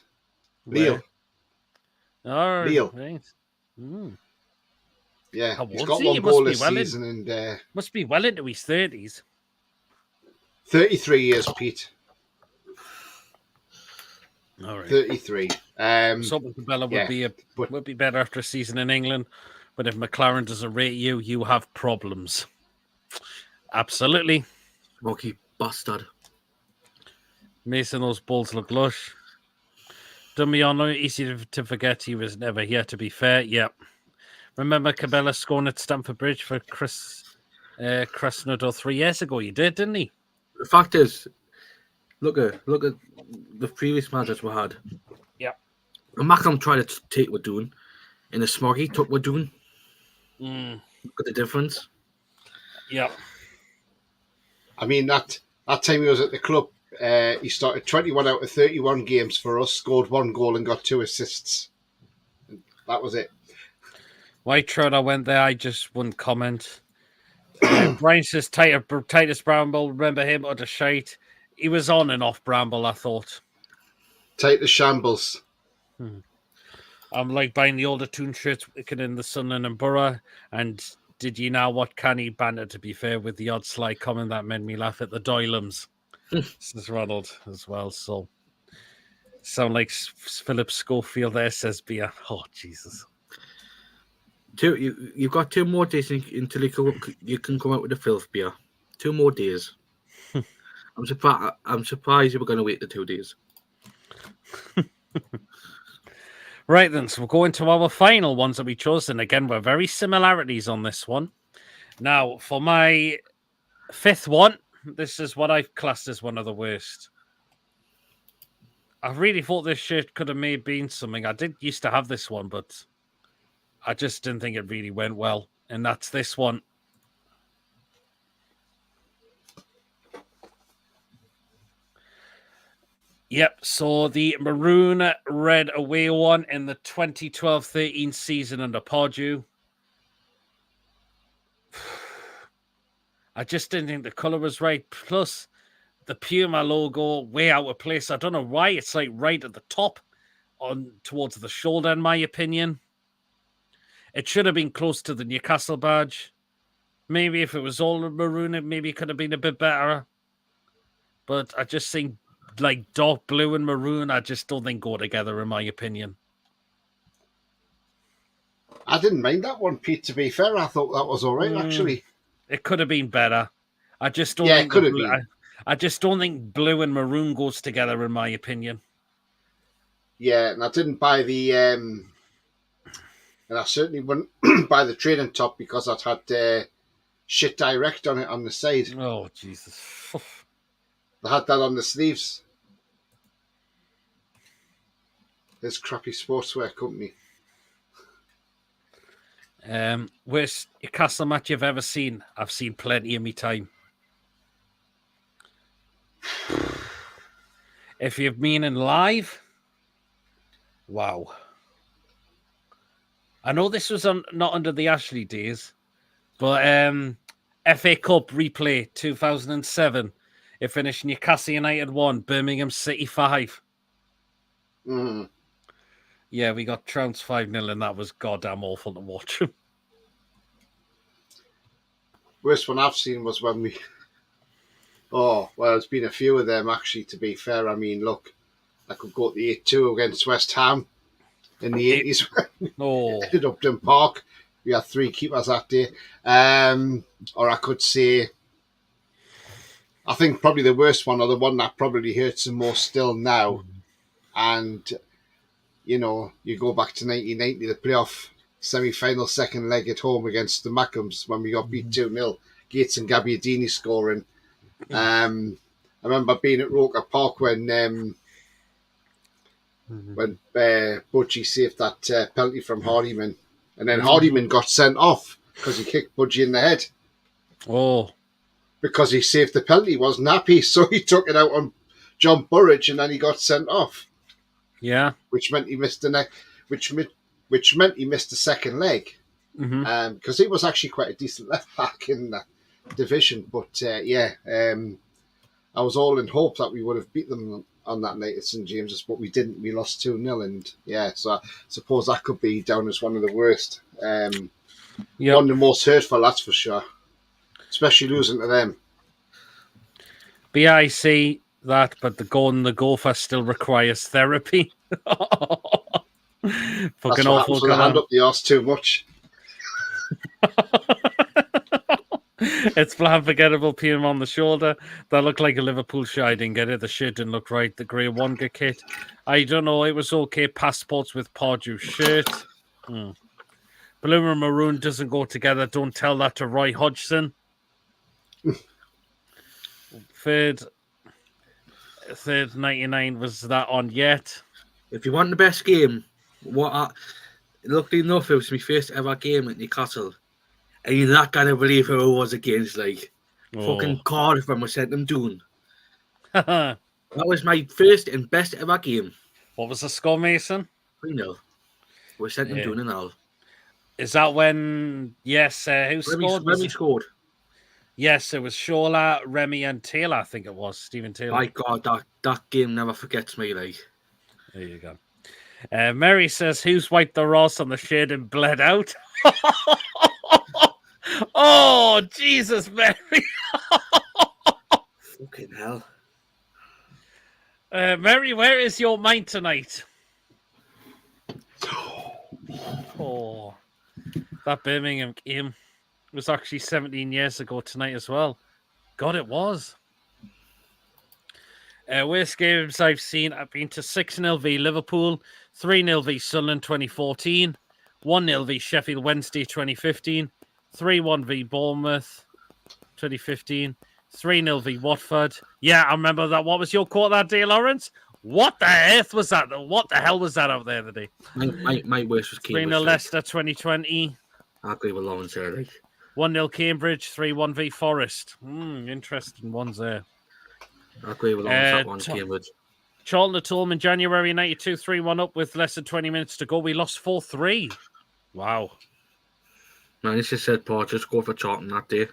Speaker 3: Lille.
Speaker 1: Oh,
Speaker 3: Lille.
Speaker 1: Right.
Speaker 3: Yeah, he's got one goal this season, and
Speaker 1: must be well into his 30s.
Speaker 3: 33 years, Pete.
Speaker 1: All right.
Speaker 3: 33.
Speaker 1: Something Cabella would be better after a season in England, but if McLaren doesn't rate you, you have problems. Absolutely.
Speaker 2: Smoky bastard.
Speaker 1: Mason, those balls look lush. Dumiano, easy to forget he was never here, to be fair. Yep. Remember Cabella scoring at Stamford Bridge for Krasnodar 3 years ago? He did, didn't he?
Speaker 2: The fact is, look at the previous matches we had.
Speaker 1: Yep.
Speaker 2: Macklem tried to take what we're doing. In the Smoggy took what we're doing. Look at the difference.
Speaker 1: Yep.
Speaker 3: I mean, that time he was at the club, he started 21 out of 31 games for us, scored 1 goal and got 2 assists. That was it.
Speaker 1: White Trout, I went there. I just wouldn't comment. Brian says Titus Bramble. Remember him or the shite? He was on and off Bramble, I thought.
Speaker 3: Titus Shambles.
Speaker 1: I'm like buying the older Toon shirts in the Sunderland and Borough. And did you know what canny banter, to be fair, with the odd sly comment that made me laugh at the Doylams? This is Ronald as well. So, sound like Philip Schofield there, says Beer. Oh, Jesus.
Speaker 2: You've got 2 more days until you can come out with the filth beer. 2 more days. I'm surprised you were going to wait the 2 days.
Speaker 1: Right then, so we'll go into our final ones that we chose, and again, we're very similarities on this one. Now, for my 5th one, this is what I've classed as one of the worst. I really thought this shirt could have been something. I did used to have this one, but I just didn't think it really went well, and that's this one. Yep, so the maroon red away one in the 2012-13 season under Pardew. I just didn't think the colour was right. Plus, the Puma logo way out of place. I don't know why it's like right at the top on towards the shoulder, in my opinion. It should have been close to the Newcastle badge. Maybe if it was all maroon, it maybe could have been a bit better. But I just think like dark blue and maroon, I just don't think go together, in my opinion.
Speaker 3: I didn't mind that one, Pete, to be fair. I thought that was all right, actually.
Speaker 1: It could have been better. I just don't
Speaker 3: think it could have been.
Speaker 1: I just don't think blue and maroon goes together, in my opinion.
Speaker 3: Yeah, and I didn't buy the and I certainly wouldn't buy the trading top because I'd had shit direct on it on the side.
Speaker 1: Oh, Jesus.
Speaker 3: They had that on the sleeves. This crappy sportswear company.
Speaker 1: Worst Newcastle match you've ever seen? I've seen plenty in my time. If you've been in live, wow. I know this was not under the Ashley days, but FA Cup replay 2007. It finished Newcastle United 1, Birmingham City 5.
Speaker 3: Mm.
Speaker 1: Yeah, we got trounced 5-0, and that was goddamn awful to watch.
Speaker 3: Worst one I've seen was when we... Oh, well, there's been a few of them, actually, to be fair. I mean, look, I could go to the 8-2 against West Ham in the 80s. Ended up Upton Park. We had 3 keepers that day. Or I could say... I think probably the worst one, or the one that probably hurts the most still now, and... You know, you go back to 1990, the playoff semi-final second leg at home against the Mackhams when we got beat 2-0. Gates and Gabbiadini scoring. I remember being at Roker Park when Budgie saved that penalty from Hardyman, and then Hardyman got sent off because he kicked Budgie in the head.
Speaker 1: Oh,
Speaker 3: because he saved the penalty, he wasn't happy, so he took it out on John Burridge, and then he got sent off.
Speaker 1: Yeah,
Speaker 3: which meant he missed the next, which meant he missed the second leg, because he was actually quite a decent left back in that division. But I was all in hope that we would have beat them on that night at St James's, but we didn't. We lost 2-0, and so I suppose that could be down as one of the worst. One of the most hurtful, that's for sure. Especially losing to them.
Speaker 1: BIC. That, but the gopher still requires therapy. Fucking awful.
Speaker 3: When I hand up the arse too much.
Speaker 1: It's flat, forgettable. PM on the shoulder. That looked like a Liverpool shirt. I didn't get it. The shirt didn't look right. The grey Wonga kit. I don't know. It was okay. Passports with Pardew shirt. Blue and maroon doesn't go together. Don't tell that to Roy Hodgson. Third 99 was that on yet.
Speaker 2: If you want the best game, luckily enough, it was my first ever game at Newcastle, and you're not gonna believe who it was against. Fucking Cardiff when we sent them down. That was my first and best ever game.
Speaker 1: What was the score, Mason?
Speaker 2: 3-0. We sent them down and all.
Speaker 1: Is that when? Yes, who scored?
Speaker 2: Remy scored.
Speaker 1: Yes, it was Shola, Remy, and Taylor. I think it was Stephen Taylor.
Speaker 2: My God, that game never forgets me.
Speaker 1: There you go. Mary says, "Who's wiped the Ross on the shade and bled out?" Oh, Jesus, Mary!
Speaker 2: Fucking hell,
Speaker 1: Mary, where is your mind tonight? Oh, that Birmingham game. It was actually 17 years ago tonight as well. God, it was. Worst games I've seen, I've been to 6-0 v Liverpool, 3-0 v Sunderland 2014, 1-0 v Sheffield Wednesday 2015, 3-1 v Bournemouth 2015, 3-0 v Watford. Yeah, I remember that. What was your quote that day, Lawrence? What the earth was that? What the hell was that out there today?
Speaker 2: My worst was Cambridge.
Speaker 1: 3-0 Leicester 2020.
Speaker 2: I agree with Lawrence there. Like.
Speaker 1: 1-0 Cambridge, 3-1 v Forest. Interesting ones there.
Speaker 2: I agree with Lawrence that one, Cambridge.
Speaker 1: Charlton at home in January 92, 3-1 up with less than 20 minutes to go. We lost 4-3. Wow.
Speaker 2: Man, this just said Paul just go for Charlton that day.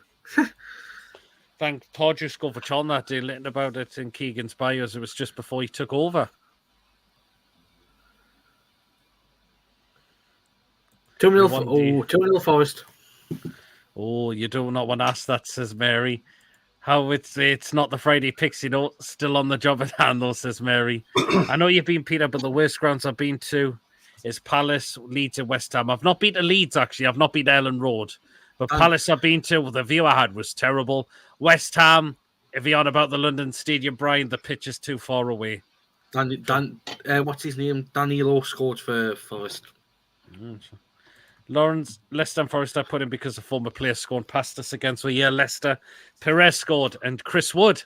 Speaker 1: Thank Paul just go for Charlton that day, written about it in Keegan's bios. It was just before he took over.
Speaker 2: 2-0 Forest.
Speaker 1: Oh, you do not want to ask that, says Mary. How it's not the Friday picks, still on the job at hand, though, says Mary. I know you've been, Peter, but the worst grounds I've been to is Palace, Leeds, and West Ham. I've not been to Leeds, actually. I've not been to Ellen Road. But Palace I've been to, the view I had was terrible. West Ham, if you're on about the London Stadium, Brian, the pitch is too far away.
Speaker 2: What's his name? Danilo scored for Forest.
Speaker 1: Lawrence, Leicester and Forest I put in because a former player scored past us against. Well, yeah, Leicester. Perez scored and Chris Wood.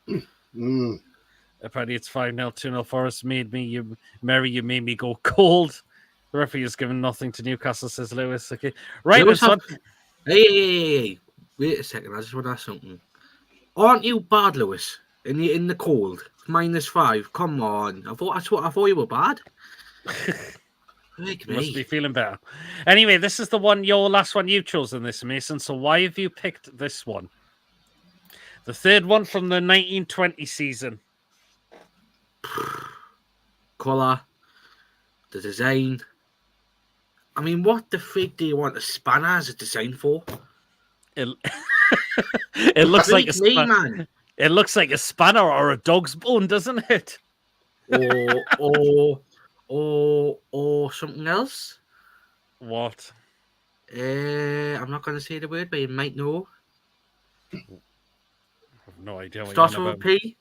Speaker 1: Apparently it's 5-0, 2-0 Forest. Mary, you made me go cold. The referee has given nothing to Newcastle, says Lewis. Okay. Right,
Speaker 2: Hey. Wait a second, I just want to ask something. Aren't you bad, Lewis? In the cold? -5. Come on. I thought you were bad.
Speaker 1: You must be feeling better. Anyway, this is your last one you've chosen this, Mason. So why have you picked this one? The third one from the 1920 season.
Speaker 2: Colour, the design. I mean, what the freak do you want a spanner as a design for?
Speaker 1: It looks like a spanner. Man. It looks like a spanner or a dog's bone, doesn't it?
Speaker 2: Or something else.
Speaker 1: What?
Speaker 2: I'm not going to say the word, but you might know.
Speaker 1: I have no idea.
Speaker 2: Starts with a P.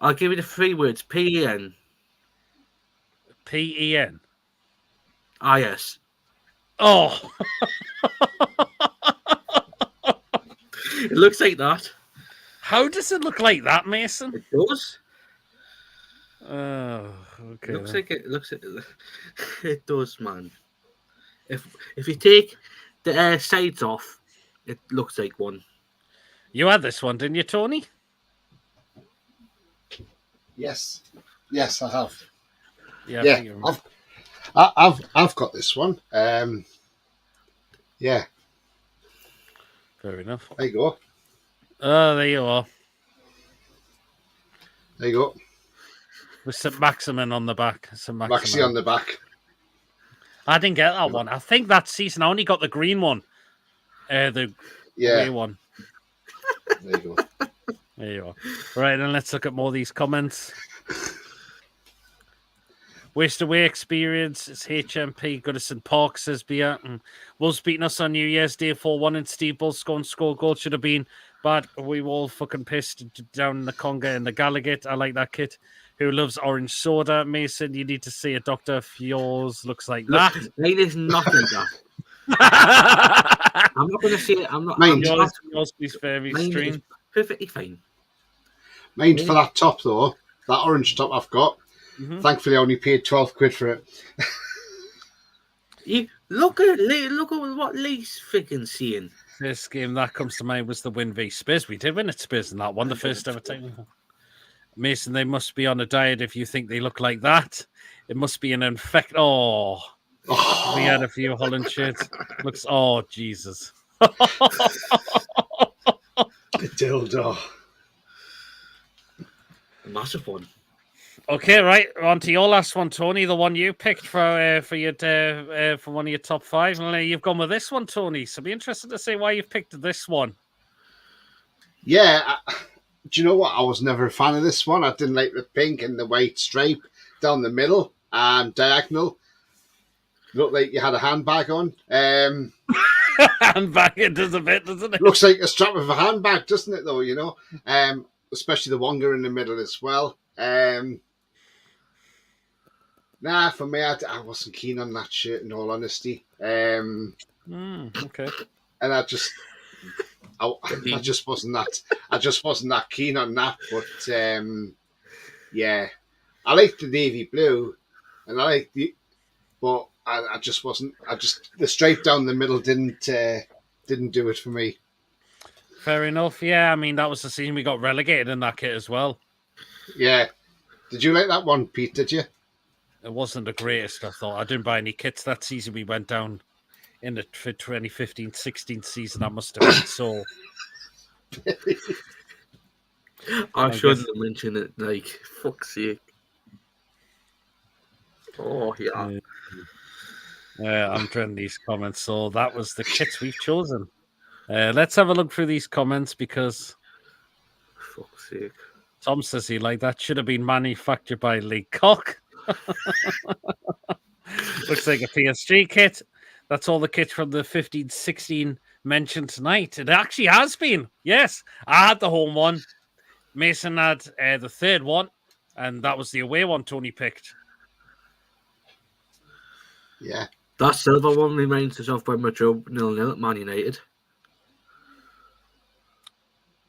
Speaker 2: I'll give you the 3 words. P-E-N.
Speaker 1: P-E-N?
Speaker 2: Ah, yes.
Speaker 1: Oh!
Speaker 2: It looks like that.
Speaker 1: How does it look like that, Mason?
Speaker 2: It does.
Speaker 1: Oh, okay.
Speaker 2: It does, man. If you take the sides off, it looks like one.
Speaker 1: You had this one, didn't you, Tony?
Speaker 3: Yes, I have.
Speaker 1: Yeah,
Speaker 3: I've got this one. Yeah.
Speaker 1: Fair enough.
Speaker 3: There you go.
Speaker 1: Oh, there you are.
Speaker 3: There you go.
Speaker 1: With St. Maximin on the back.
Speaker 3: Maxi on the back.
Speaker 1: I didn't get that one. I think that season I only got the green one. The grey one.
Speaker 3: There you go.
Speaker 1: There you are. Right, then let's look at more of these comments. Waste away experience. It's HMP. Goodison Park, says Beaton. Wolves beating us on New Year's Day 4-1 and Steve Bull scored goal. Should have been bad. We were all fucking pissed down in the Conga and the Gallagher. I like that kid who loves orange soda. Mason, you need to see a doctor if yours looks like that.
Speaker 2: It is not like that. I'm not going to say it. I'm not.
Speaker 1: Yours is very extreme.
Speaker 2: Perfectly fine.
Speaker 3: Mind for that top, though. That orange top I've got. Mm-hmm. Thankfully, I only paid 12 quid for it.
Speaker 2: Look at what Lee's freaking seeing.
Speaker 1: First game that comes to mind was the win v Spurs. We did win at Spurs in that one, the first ever time. Mason, they must be on a diet if you think they look like that. It must be an infect. Oh. We had a few Holland shirts. Looks. Oh, Jesus.
Speaker 3: The dildo.
Speaker 2: Massive one.
Speaker 1: Okay, right. On to your last one, Tony. The one you picked for one of your top 5. And you've gone with this one, Tony. So be interested to see why you've picked this one.
Speaker 3: Yeah. Do you know what? I was never a fan of this one. I didn't like the pink and the white stripe down the middle and diagonal. Looked like you had a handbag on.
Speaker 1: Handbag, it does a bit, doesn't it?
Speaker 3: Looks like a strap of a handbag, doesn't it, though, you know? Especially the Wonga in the middle as well. Nah, for me, I wasn't keen on that shirt, in all honesty.
Speaker 1: Okay.
Speaker 3: And I just wasn't that keen on that. But yeah, I liked the navy blue, and I liked but I just wasn't. The stripe down the middle didn't do it for me.
Speaker 1: Fair enough. Yeah, I mean that was the season we got relegated in that kit as well.
Speaker 3: Yeah. Did you like that one, Pete? Did you?
Speaker 1: It wasn't the greatest, I thought. I didn't buy any kits that season. We went down in the 2015-16 season. I must have been so.
Speaker 2: I shouldn't have mentioned it. Like, fuck's sake. Oh, yeah.
Speaker 1: I'm trying these comments. So that was the kits we've chosen. Let's have a look through these comments because.
Speaker 2: Fuck's sake.
Speaker 1: Tom says he like that. Should have been manufactured by Lee Koch. Looks like a PSG kit. That's all the kits from the 15-16 mentioned tonight. It actually has been. Yes, I had the home one. Mason had the third one, and that was the away one Tony picked.
Speaker 3: Yeah.
Speaker 2: That silver one reminds us of when we drew 0-0 at Man United.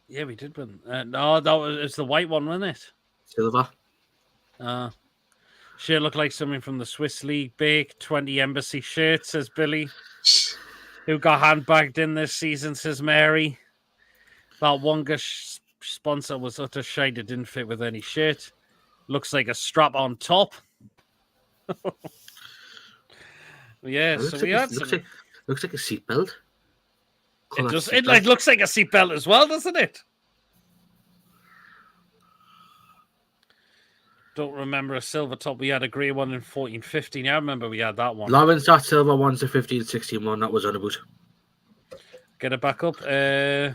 Speaker 1: Yeah, we did win. No, it's the white one, wasn't it?
Speaker 2: Silver.
Speaker 1: Shirt looked like something from the Swiss League. Bake 20 Embassy shirt, says Billy. Who got handbagged in this season, says Mary. That Wonga sponsor was utter shite. It didn't fit with any shirt. Looks like a strap on top. Yeah, so we had some...
Speaker 2: Looks like a seatbelt.
Speaker 1: It looks like a seatbelt as well, doesn't it? Don't remember a silver top. We had a grey one in 14-15. I remember we had that one.
Speaker 2: Lawrence, that silver one's the 15-16 one. That was on a boot.
Speaker 1: Get it back up. That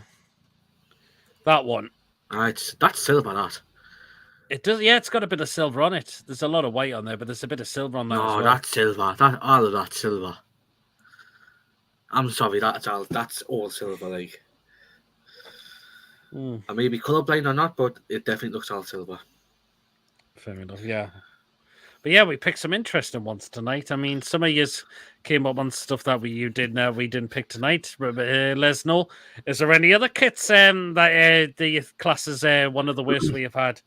Speaker 1: one.
Speaker 2: That's silver, that.
Speaker 1: It does. Yeah, it's got a bit of silver on it. There's a lot of white on there, but there's a bit of silver on that as well.
Speaker 2: No, that's silver. All of that's silver. I'm sorry, that's all silver, like. I may be colourblind or not, but it definitely looks all silver.
Speaker 1: Fair enough, yeah. But yeah, we picked some interesting ones tonight. I mean, some of you came up on stuff that you didn't pick tonight. Let us know. Is there any other kits that the class is one of the worst we have had?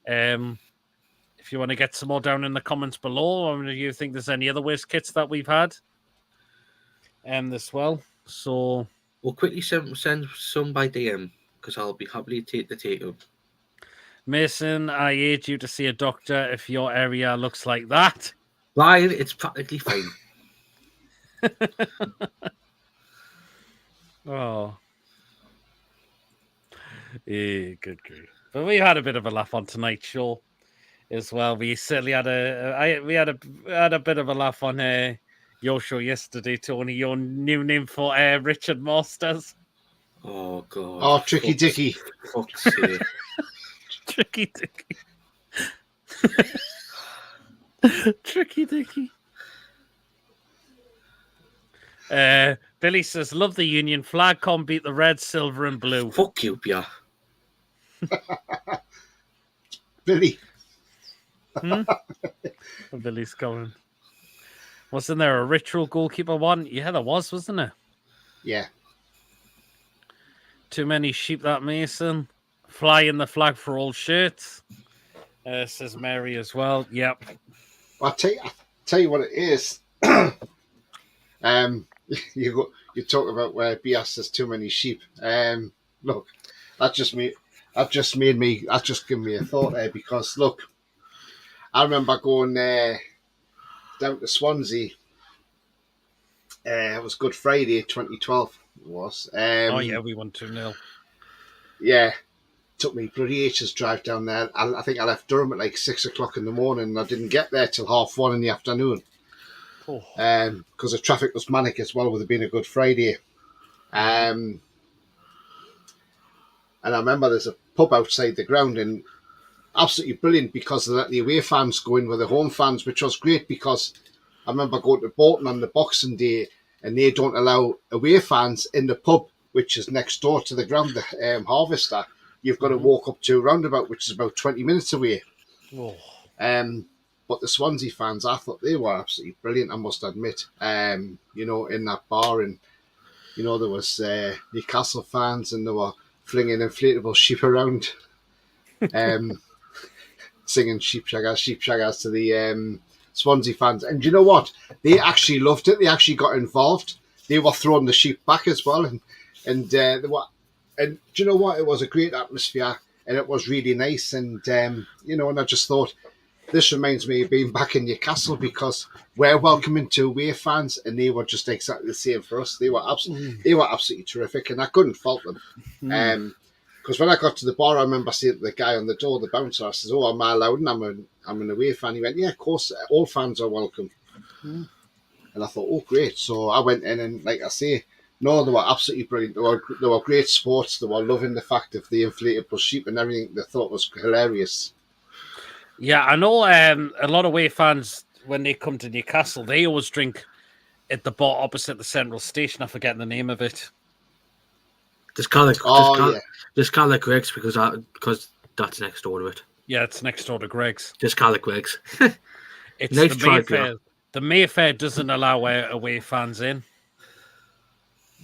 Speaker 1: If you want to get some more down in the comments below, or do you think there's any other worst kits that we've had? As well. So
Speaker 2: we'll quickly send some by DM because I'll be happy to take them.
Speaker 1: Mason, I urge you to see a doctor if your area looks like that.
Speaker 2: Ryan, it's practically fine.
Speaker 1: Oh. Yeah, good grief. But we had a bit of a laugh on tonight's show as well. We certainly had a bit of a laugh on your show yesterday, Tony. Your new name for Richard Masters.
Speaker 2: Oh God.
Speaker 3: Oh, Tricky Dicky.
Speaker 2: Fuck's sake.
Speaker 1: Tricky Dicky. Tricky Dicky. Billy says, love the Union flag. Can't beat the red, silver, and blue.
Speaker 2: Fuck you, Pia.
Speaker 3: Billy.
Speaker 1: Billy's going. Wasn't there a ritual goalkeeper one? Yeah, there was, wasn't there?
Speaker 3: Yeah.
Speaker 1: Too many sheep, that Mason. Flying the flag for all shirts. Says Mary as well. Yep.
Speaker 3: I'll tell you what it is. You talk about where Bias has too many sheep. Look, that just given me a thought there because look, I remember going down to Swansea. It was Good Friday, 2012. It was.
Speaker 1: Oh yeah, we won 2-0.
Speaker 3: Yeah. Took me bloody ages drive down there. I think I left Durham at like 6 o'clock in the morning and I didn't get there till 1:30 in the afternoon. Because the traffic was manic as well with it being a Good Friday. And I remember there's a pub outside the ground and absolutely brilliant because they let the away fans go in with the home fans, which was great because I remember going to Bolton on the Boxing Day and they don't allow away fans in the pub, which is next door to the ground, the Harvester. You've got to walk up to a roundabout, which is about 20 minutes away.
Speaker 1: Oh.
Speaker 3: But the Swansea fans, I thought they were absolutely brilliant, I must admit. In that bar, and there was Newcastle fans, and they were flinging inflatable sheep around, singing sheep shaggers to the Swansea fans. And you know what? They actually loved it. They actually got involved. They were throwing the sheep back as well, and they were. And do you know what? It was a great atmosphere, and it was really nice. And and I just thought, this reminds me of being back in Newcastle, because we're welcoming to away fans, and they were just exactly the same for us. They were absolutely terrific, and I couldn't fault them. Because when I got to the bar, I remember seeing the guy on the door, the bouncer. I says, "Oh, am I allowed? And I'm an away fan." He went, "Yeah, of course, all fans are welcome." And I thought, "Oh, great!" So I went in, and like I say, no, they were absolutely brilliant. They were great sports. They were loving the fact of the inflatable sheep and everything. They thought was hilarious.
Speaker 1: Yeah, I know a lot of away fans, when they come to Newcastle, they always drink at the bar opposite the Central Station. I'm forgetting the name of it.
Speaker 2: Just call it Greg's, because that's next door to it.
Speaker 1: Yeah, it's next door to Greg's.
Speaker 2: Just call it Greg's.
Speaker 1: It's the Mayfair. The Mayfair doesn't allow away fans in.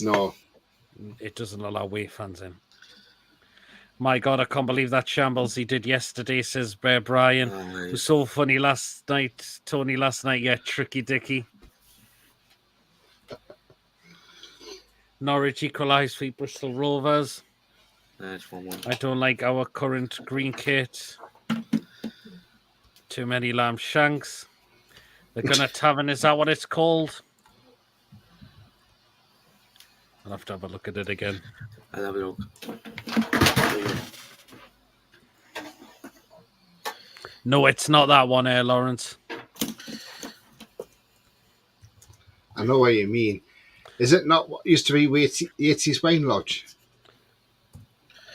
Speaker 3: No.
Speaker 1: It doesn't allow away fans in. My God, I can't believe that shambles he did yesterday, says Bear Brian. It was so funny last night, Tony, yeah, tricky dicky. Norwich equalised for Bristol Rovers.
Speaker 2: That's 1-1.
Speaker 1: I don't like our current green kit. Too many lamb shanks. The Gunner Tavern, is that what it's called? I'll have to have a look at it again.
Speaker 2: I'll have a look.
Speaker 1: No, it's not that one, Lawrence.
Speaker 3: I know what you mean. Is it not what used to be Yates's Wine Lodge?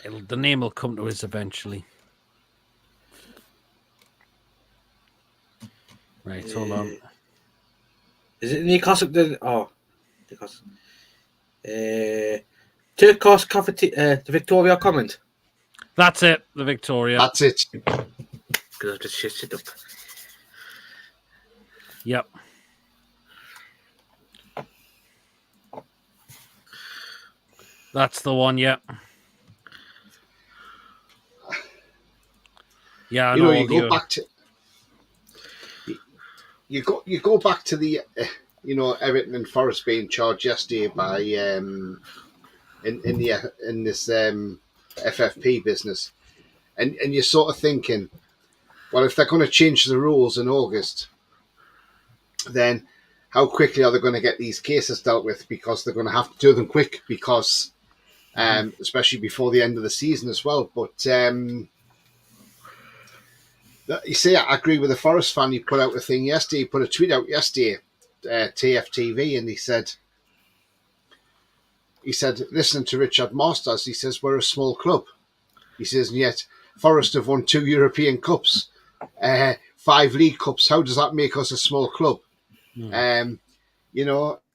Speaker 1: The name will come to us eventually. Right, hold on.
Speaker 2: Is it Newcastle? Newcastle. Turcos Cafeteria, the Victoria Comment.
Speaker 1: That's it, the Victoria.
Speaker 3: That's it.
Speaker 2: Because I've just shit it up.
Speaker 1: Yep. That's the one, yeah. Yeah, I know.
Speaker 3: You go back to the Everton and Forest being charged yesterday by in this FFP business, and you're sort of thinking, well, if they're going to change the rules in August, then how quickly are they going to get these cases dealt with? Because they're going to have to do them quick, because especially before the end of the season as well. But you see, I agree with the Forest fan. He put out a thing yesterday. He put a tweet out yesterday, TFTV, and he said, listening to Richard Masters, he says, we're a small club. He says, and yet Forest have won 2 European Cups, 5 League Cups. How does that make us a small club? And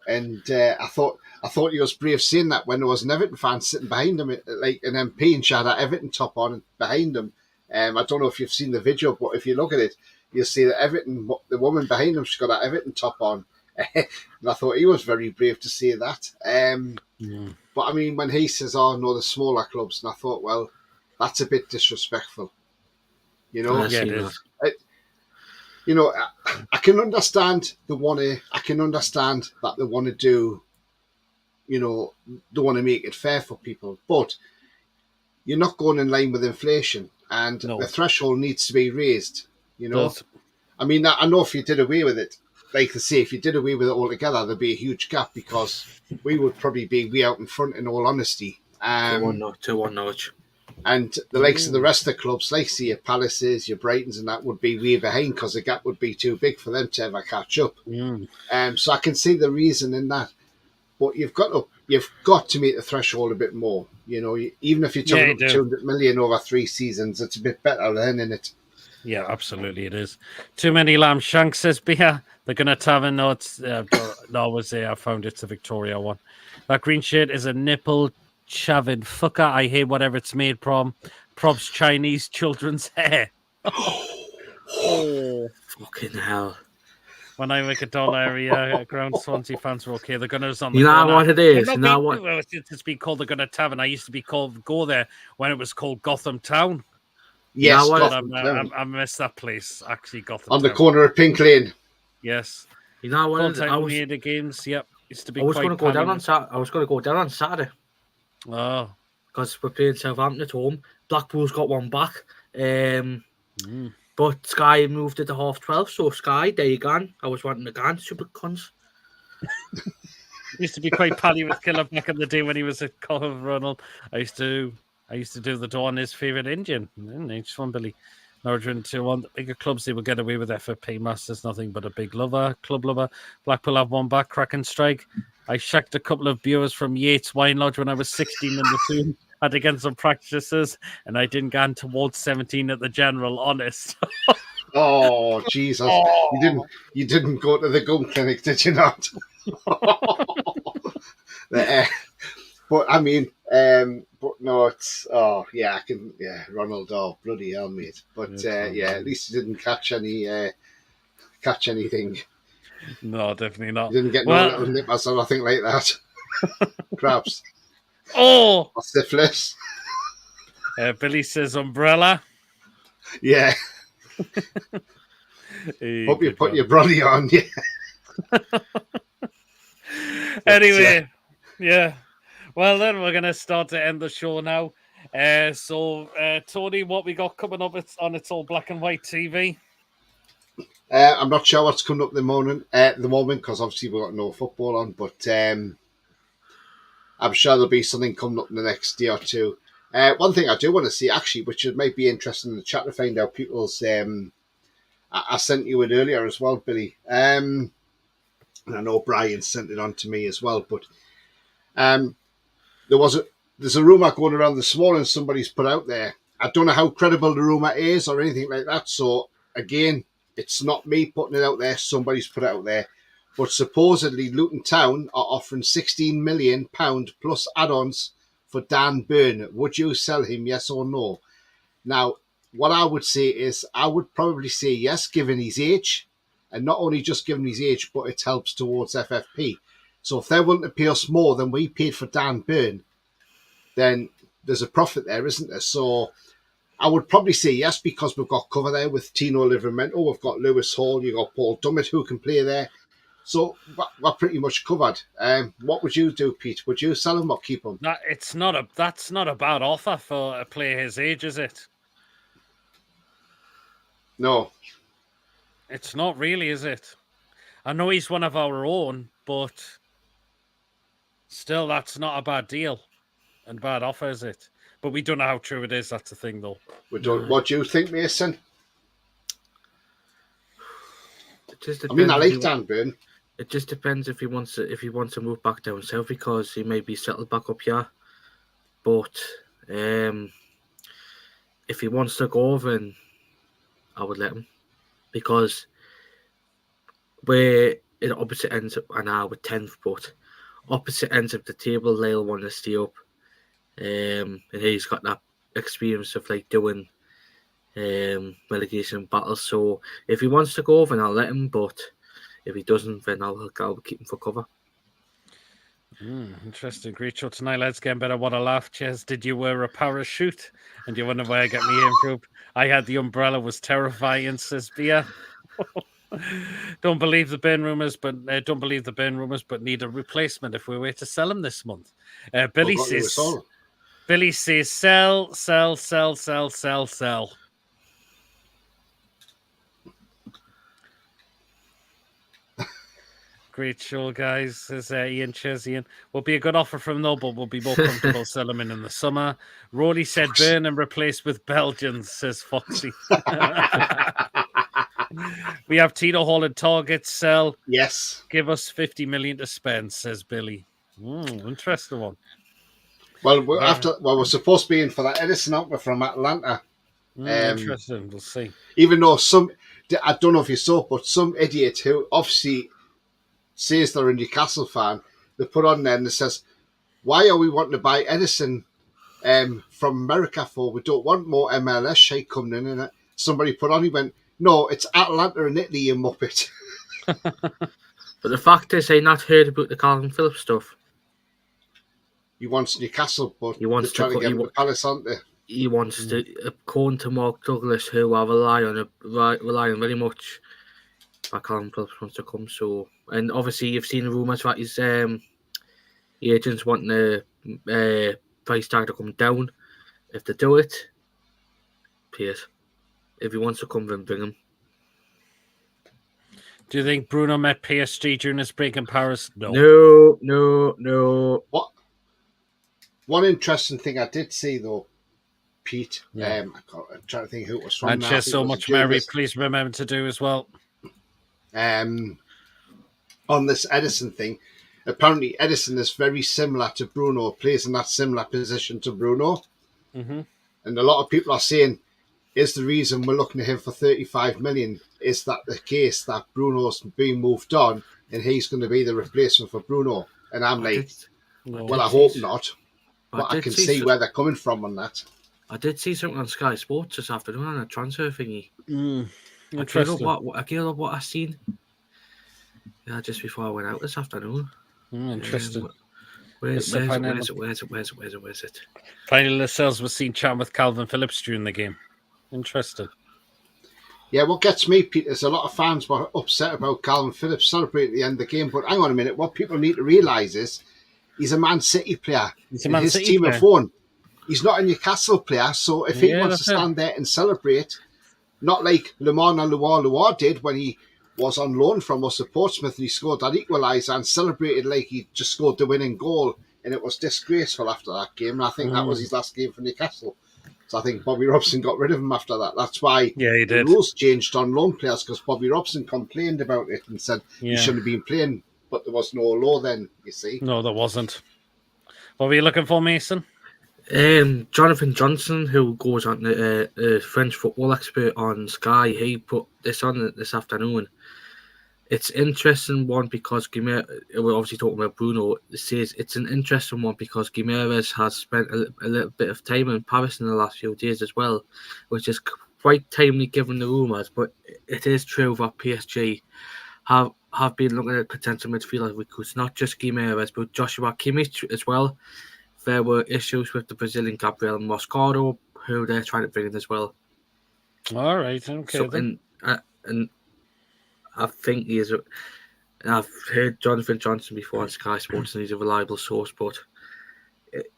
Speaker 3: I thought he was brave saying that when there was an Everton fan sitting behind him, like an MP, and she had an Everton top on behind him. I don't know if you've seen the video, but if you look at it, you'll see that Everton, the woman behind him, she's got an Everton top on. And I thought he was very brave to say that. But I mean, when he says, "Oh no, the smaller clubs," and I thought, well, that's a bit disrespectful.
Speaker 1: Yeah, it is.
Speaker 3: I can understand I can understand that they want to do, they want to make it fair for people, but you're not going in line with inflation, and the threshold needs to be raised. I mean, I know if you did away with it, like to say, if you did away with it altogether, there'd be a huge gap, because we would probably be way out in front, in all honesty.
Speaker 2: 2-1 Norwich. And
Speaker 3: the likes of the rest of the clubs, like say your Palaces, your Brightons, and that would be way behind, because the gap would be too big for them to ever catch up. So I can see the reason in that, but you've got to make the threshold a bit more. Even if you took it up 200 million over 3 seasons, it's a bit better then, isn't it?
Speaker 1: Yeah, absolutely, it is. Too many lamb shanks, says Beer. They're going to tavern. No, it's no, it was there. I found it's a Victoria one. That green shit is a nipple chavin fucker. I hate whatever it's made from. Probs Chinese children's hair. Oh,
Speaker 2: fucking hell!
Speaker 1: When I make a dull area, ground Swansea fans were okay. The Gunners on the
Speaker 2: You know
Speaker 1: corner.
Speaker 2: what it is? You know what?
Speaker 1: It's been called the Gunner Tavern. I used to be called Go There when it was called Gotham Town.
Speaker 3: Yes,
Speaker 2: you know
Speaker 3: Gotham Town.
Speaker 1: I missed that place, actually, Gotham
Speaker 3: on
Speaker 1: Town.
Speaker 3: the corner of Pink Lane.
Speaker 1: Yes.
Speaker 2: You know what?
Speaker 1: I was the games. Yep. Used to be.
Speaker 2: I was going to go down on Saturday. I was going to go down on Saturday.
Speaker 1: Oh.
Speaker 2: Because we're playing Southampton at home. Blackpool's got one back. But Sky moved it to 12:30. So Sky, there you go. I was wanting to go, stupid cunts.
Speaker 1: Used to be quite pally with Killer back in the day when he was at Colin Ronald. I used to do the door on his favourite engine. Each one, Billy. Norwich 2-1. The bigger clubs, they will get away with FFP Masters, nothing but a big club lover. Blackpool have one back, cracking strike. I shacked a couple of viewers from Yates Wine Lodge when I was 16 in the team. Had to get some practices, and I didn't get towards 17 at the general, honest.
Speaker 3: Oh, Jesus. Oh. You didn't go to the gun clinic, did you not? But I mean, but no, it's Ronald, oh bloody hell, mate. But at least you didn't catch anything.
Speaker 1: No, definitely not.
Speaker 3: You didn't get no little nippers or nothing like that. Perhaps.
Speaker 1: Oh,
Speaker 3: or syphilis.
Speaker 1: Billy says umbrella.
Speaker 3: Yeah. Hope you put your brolly on, yeah.
Speaker 1: Anyway, yeah. Well, then we're going to start to end the show now. So, Tony, what we got coming up on It's All Black and White TV?
Speaker 3: I'm not sure what's coming up at the moment because obviously we've got no football on, but I'm sure there'll be something coming up in the next day or two. One thing I do want to see, actually, which might be interesting in the chat to find out people's... I sent you it earlier as well, Billy. And I know Brian sent it on to me as well, but there's a rumour going around this morning somebody's put out there. I don't know how credible the rumour is or anything like that. So, again, it's not me putting it out there. Somebody's put it out there. But supposedly Luton Town are offering £16 million plus add-ons for Dan Burn. Would you sell him, yes or no? Now, what I would say is I would probably say yes, given his age. And not only just given his age, but it helps towards FFP. So if they're willing to pay us more than we paid for Dan Burn, then there's a profit there, isn't there? So I would probably say yes, because we've got cover there with Tino Livramento. We've got Lewis Hall. You've got Paul Dummett who can play there. So we're pretty much covered. What would you do, Pete? Would you sell him or keep him?
Speaker 1: That's not a bad offer for a player his age, is it?
Speaker 3: No.
Speaker 1: It's not really, is it? I know he's one of our own, but still, that's not a bad deal and bad offer, is it? But we don't know how true it is. That's the thing, though.
Speaker 3: We don't. What do you think, Mason? I like Dan Burn.
Speaker 2: It just depends if he wants to move back down south, because he may be settled back up here. But if he wants to go over, I would let him, because we're at opposite ends. I know we're 10th, but opposite ends of the table, they'll want to stay up. And he's got that experience of like doing relegation battles. So if he wants to go over, then I'll let him. But if he doesn't, then I'll keep him for cover.
Speaker 1: Interesting. Great show tonight. Let's get better. What a laugh, Ches. Did you wear a parachute? And you wonder why I got me improved? I had the umbrella, was terrifying, says Bia. Don't believe the burn rumors, but need a replacement if we were to sell him this month. Billy says sell. Great show, guys, says Ian Chesian. Will be a good offer from though, but we'll be more comfortable selling him in the summer. Rory said burn and replace with Belgians, says Foxy. We have Tito Hall and Target sell.
Speaker 3: Yes.
Speaker 1: Give us 50 million to spend, says Billy. Interesting one.
Speaker 3: Well, we're supposed to be in for that Edison, aren't we, from Atlanta?
Speaker 1: Interesting. We'll see.
Speaker 3: Even though I don't know if you saw, but some idiot who obviously says they're a Newcastle fan, they put on there and it says, "Why are we wanting to buy Edison from America for? We don't want more MLS shake coming in." And somebody put on, he went, "No, it's Atlanta in Italy, you muppet."
Speaker 2: But the fact is, I not heard about the Calvin Phillips stuff.
Speaker 3: He wants Newcastle, but
Speaker 2: He wants
Speaker 3: they're trying to get him to Palace, aren't they?
Speaker 2: He wants to, according to Mark Douglas, who I rely on very much. Calvin Phillips wants to come. So, and obviously you've seen the rumours that his agents wanting the price tag to come down. If they do it, Piers. If he wants to come, then bring him.
Speaker 1: Do you think Bruno met PSG during his break in Paris?
Speaker 2: No.
Speaker 3: What? One interesting thing I did see though, Pete. I'm trying to think who it was from.
Speaker 1: And share so much, Mary. Please remember to do as well.
Speaker 3: On this Edison thing, apparently Edison is very similar to Bruno, plays in that similar position to Bruno.
Speaker 1: Mm-hmm.
Speaker 3: And a lot of people are saying, is the reason we're looking at him for 35 million, is that the case that Bruno's being moved on and he's going to be the replacement for Bruno? And I'm I hope not. But I can see where they're coming from on that.
Speaker 2: I did see something on Sky Sports this afternoon on a transfer thingy. I gave up what I seen. Yeah, just before I went out this afternoon.
Speaker 1: Interesting.
Speaker 2: Where's it?
Speaker 1: Finally, Lascelles was seen chatting with Calvin Phillips during the game. Interesting.
Speaker 3: Yeah, what gets me, Pete, is a lot of fans were upset about Calvin Phillips celebrating at the end of the game. But hang on a minute, what people need to realise is he's a Man City player.
Speaker 1: He's a Man City
Speaker 3: team
Speaker 1: player.
Speaker 3: Have won. He's not a Newcastle player, so if he wants to stand there and celebrate, not like Lemana Luar did when he was on loan from us at Portsmouth and he scored that equaliser and celebrated like he just scored the winning goal, and it was disgraceful after that game. And I think that was his last game for Newcastle. So I think Bobby Robson got rid of him after that. That's why
Speaker 1: he did.
Speaker 3: The rules changed on loan players, because Bobby Robson complained about it and said he shouldn't have been playing, but there was no law then, you see.
Speaker 1: No, there wasn't. What were you looking for, Mason?
Speaker 2: Jonathan Johnson, who goes on the French football expert on Sky, he put this on this afternoon. It's interesting one because we're obviously talking about Bruno. It says it's an interesting one because Guimaraes has spent a little bit of time in Paris in the last few days as well, which is quite timely given the rumours. But it is true that PSG have been looking at potential midfielders because not just Guimaraes but Joshua Kimmich as well. There were issues with the Brazilian Gabriel Moscardo, who they're trying to bring in as well.
Speaker 1: All right, okay.
Speaker 2: So, and I think he is. I've heard Jonathan Johnson before on Sky Sports, and he's a reliable source. But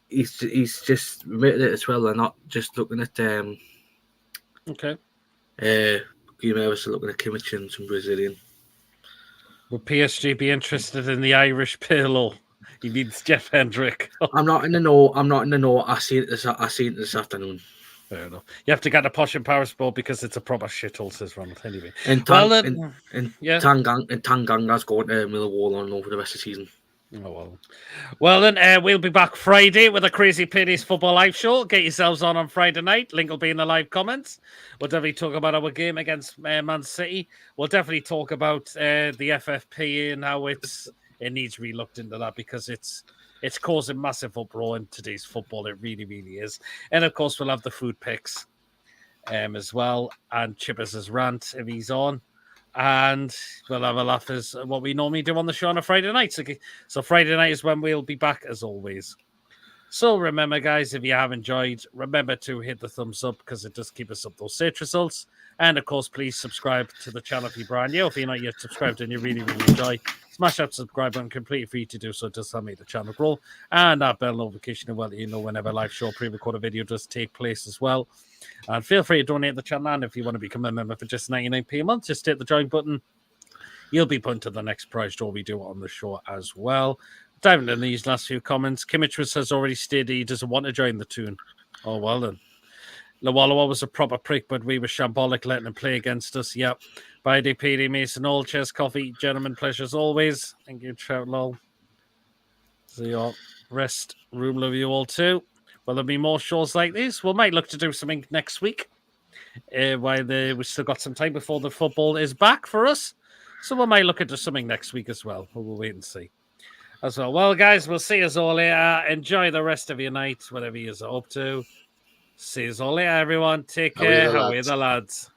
Speaker 2: he's just admitted it as well. They're not just looking at
Speaker 1: okay.
Speaker 2: Guimaraes are looking at Kimmich and some Brazilian.
Speaker 1: Would PSG be interested in the Irish Pirlo? He needs Jeff Hendrick.
Speaker 2: I'm not in the know. I see it this afternoon.
Speaker 1: Fair enough. You have to get a posh in Paris ball because it's a proper shithole, says Ronald. Anyway.
Speaker 2: Tanganga's going to Millwall on over the rest of the season.
Speaker 1: Oh, well then, we'll be back Friday with a Crazy Pennies Football Live show. Get yourselves on Friday night. Link will be in the live comments. We'll definitely talk about our game against Man City. We'll definitely talk about the FFP and how it needs to be looked into that because it's causing massive uproar in today's football. It really, really is. And of course, we'll have the food picks as well, and Chippers' rant if he's on. And we'll have a laugh as what we normally do on the show on a Friday night. So Friday night is when we'll be back as always. So remember, guys, if you have enjoyed, remember to hit the thumbs up because it does keep us up those search results. And of course, please subscribe to the channel if you're brand new. If you're not yet subscribed and you really, really enjoy, smash that subscribe button, completely free to do so. It does help make the channel grow. And that bell notification will let you know whenever a live show pre-recorded video does take place as well. And feel free to donate to the channel. And if you want to become a member for just 99p a month, just hit the join button. You'll be put into the next prize draw we do on the show as well. Diving into these last few comments, Kimmich has already stated he doesn't want to join the tune. Oh, well then. Lawalawa was a proper prick, but we were shambolic letting him play against us. Yep. Bye, PD Mason, all chess, coffee, gentlemen, pleasures always. Thank you, Trout Lol. See you all. Rest, room, love you all too. Will there be more shows like this? We might look to do something next week. while we've still got some time before the football is back for us. So we might look into something next week as well. We'll wait and see. As well. Well, guys, we'll see you all later. Enjoy the rest of your night, whatever you're up to. See you all later, everyone. Take care. How are the lads?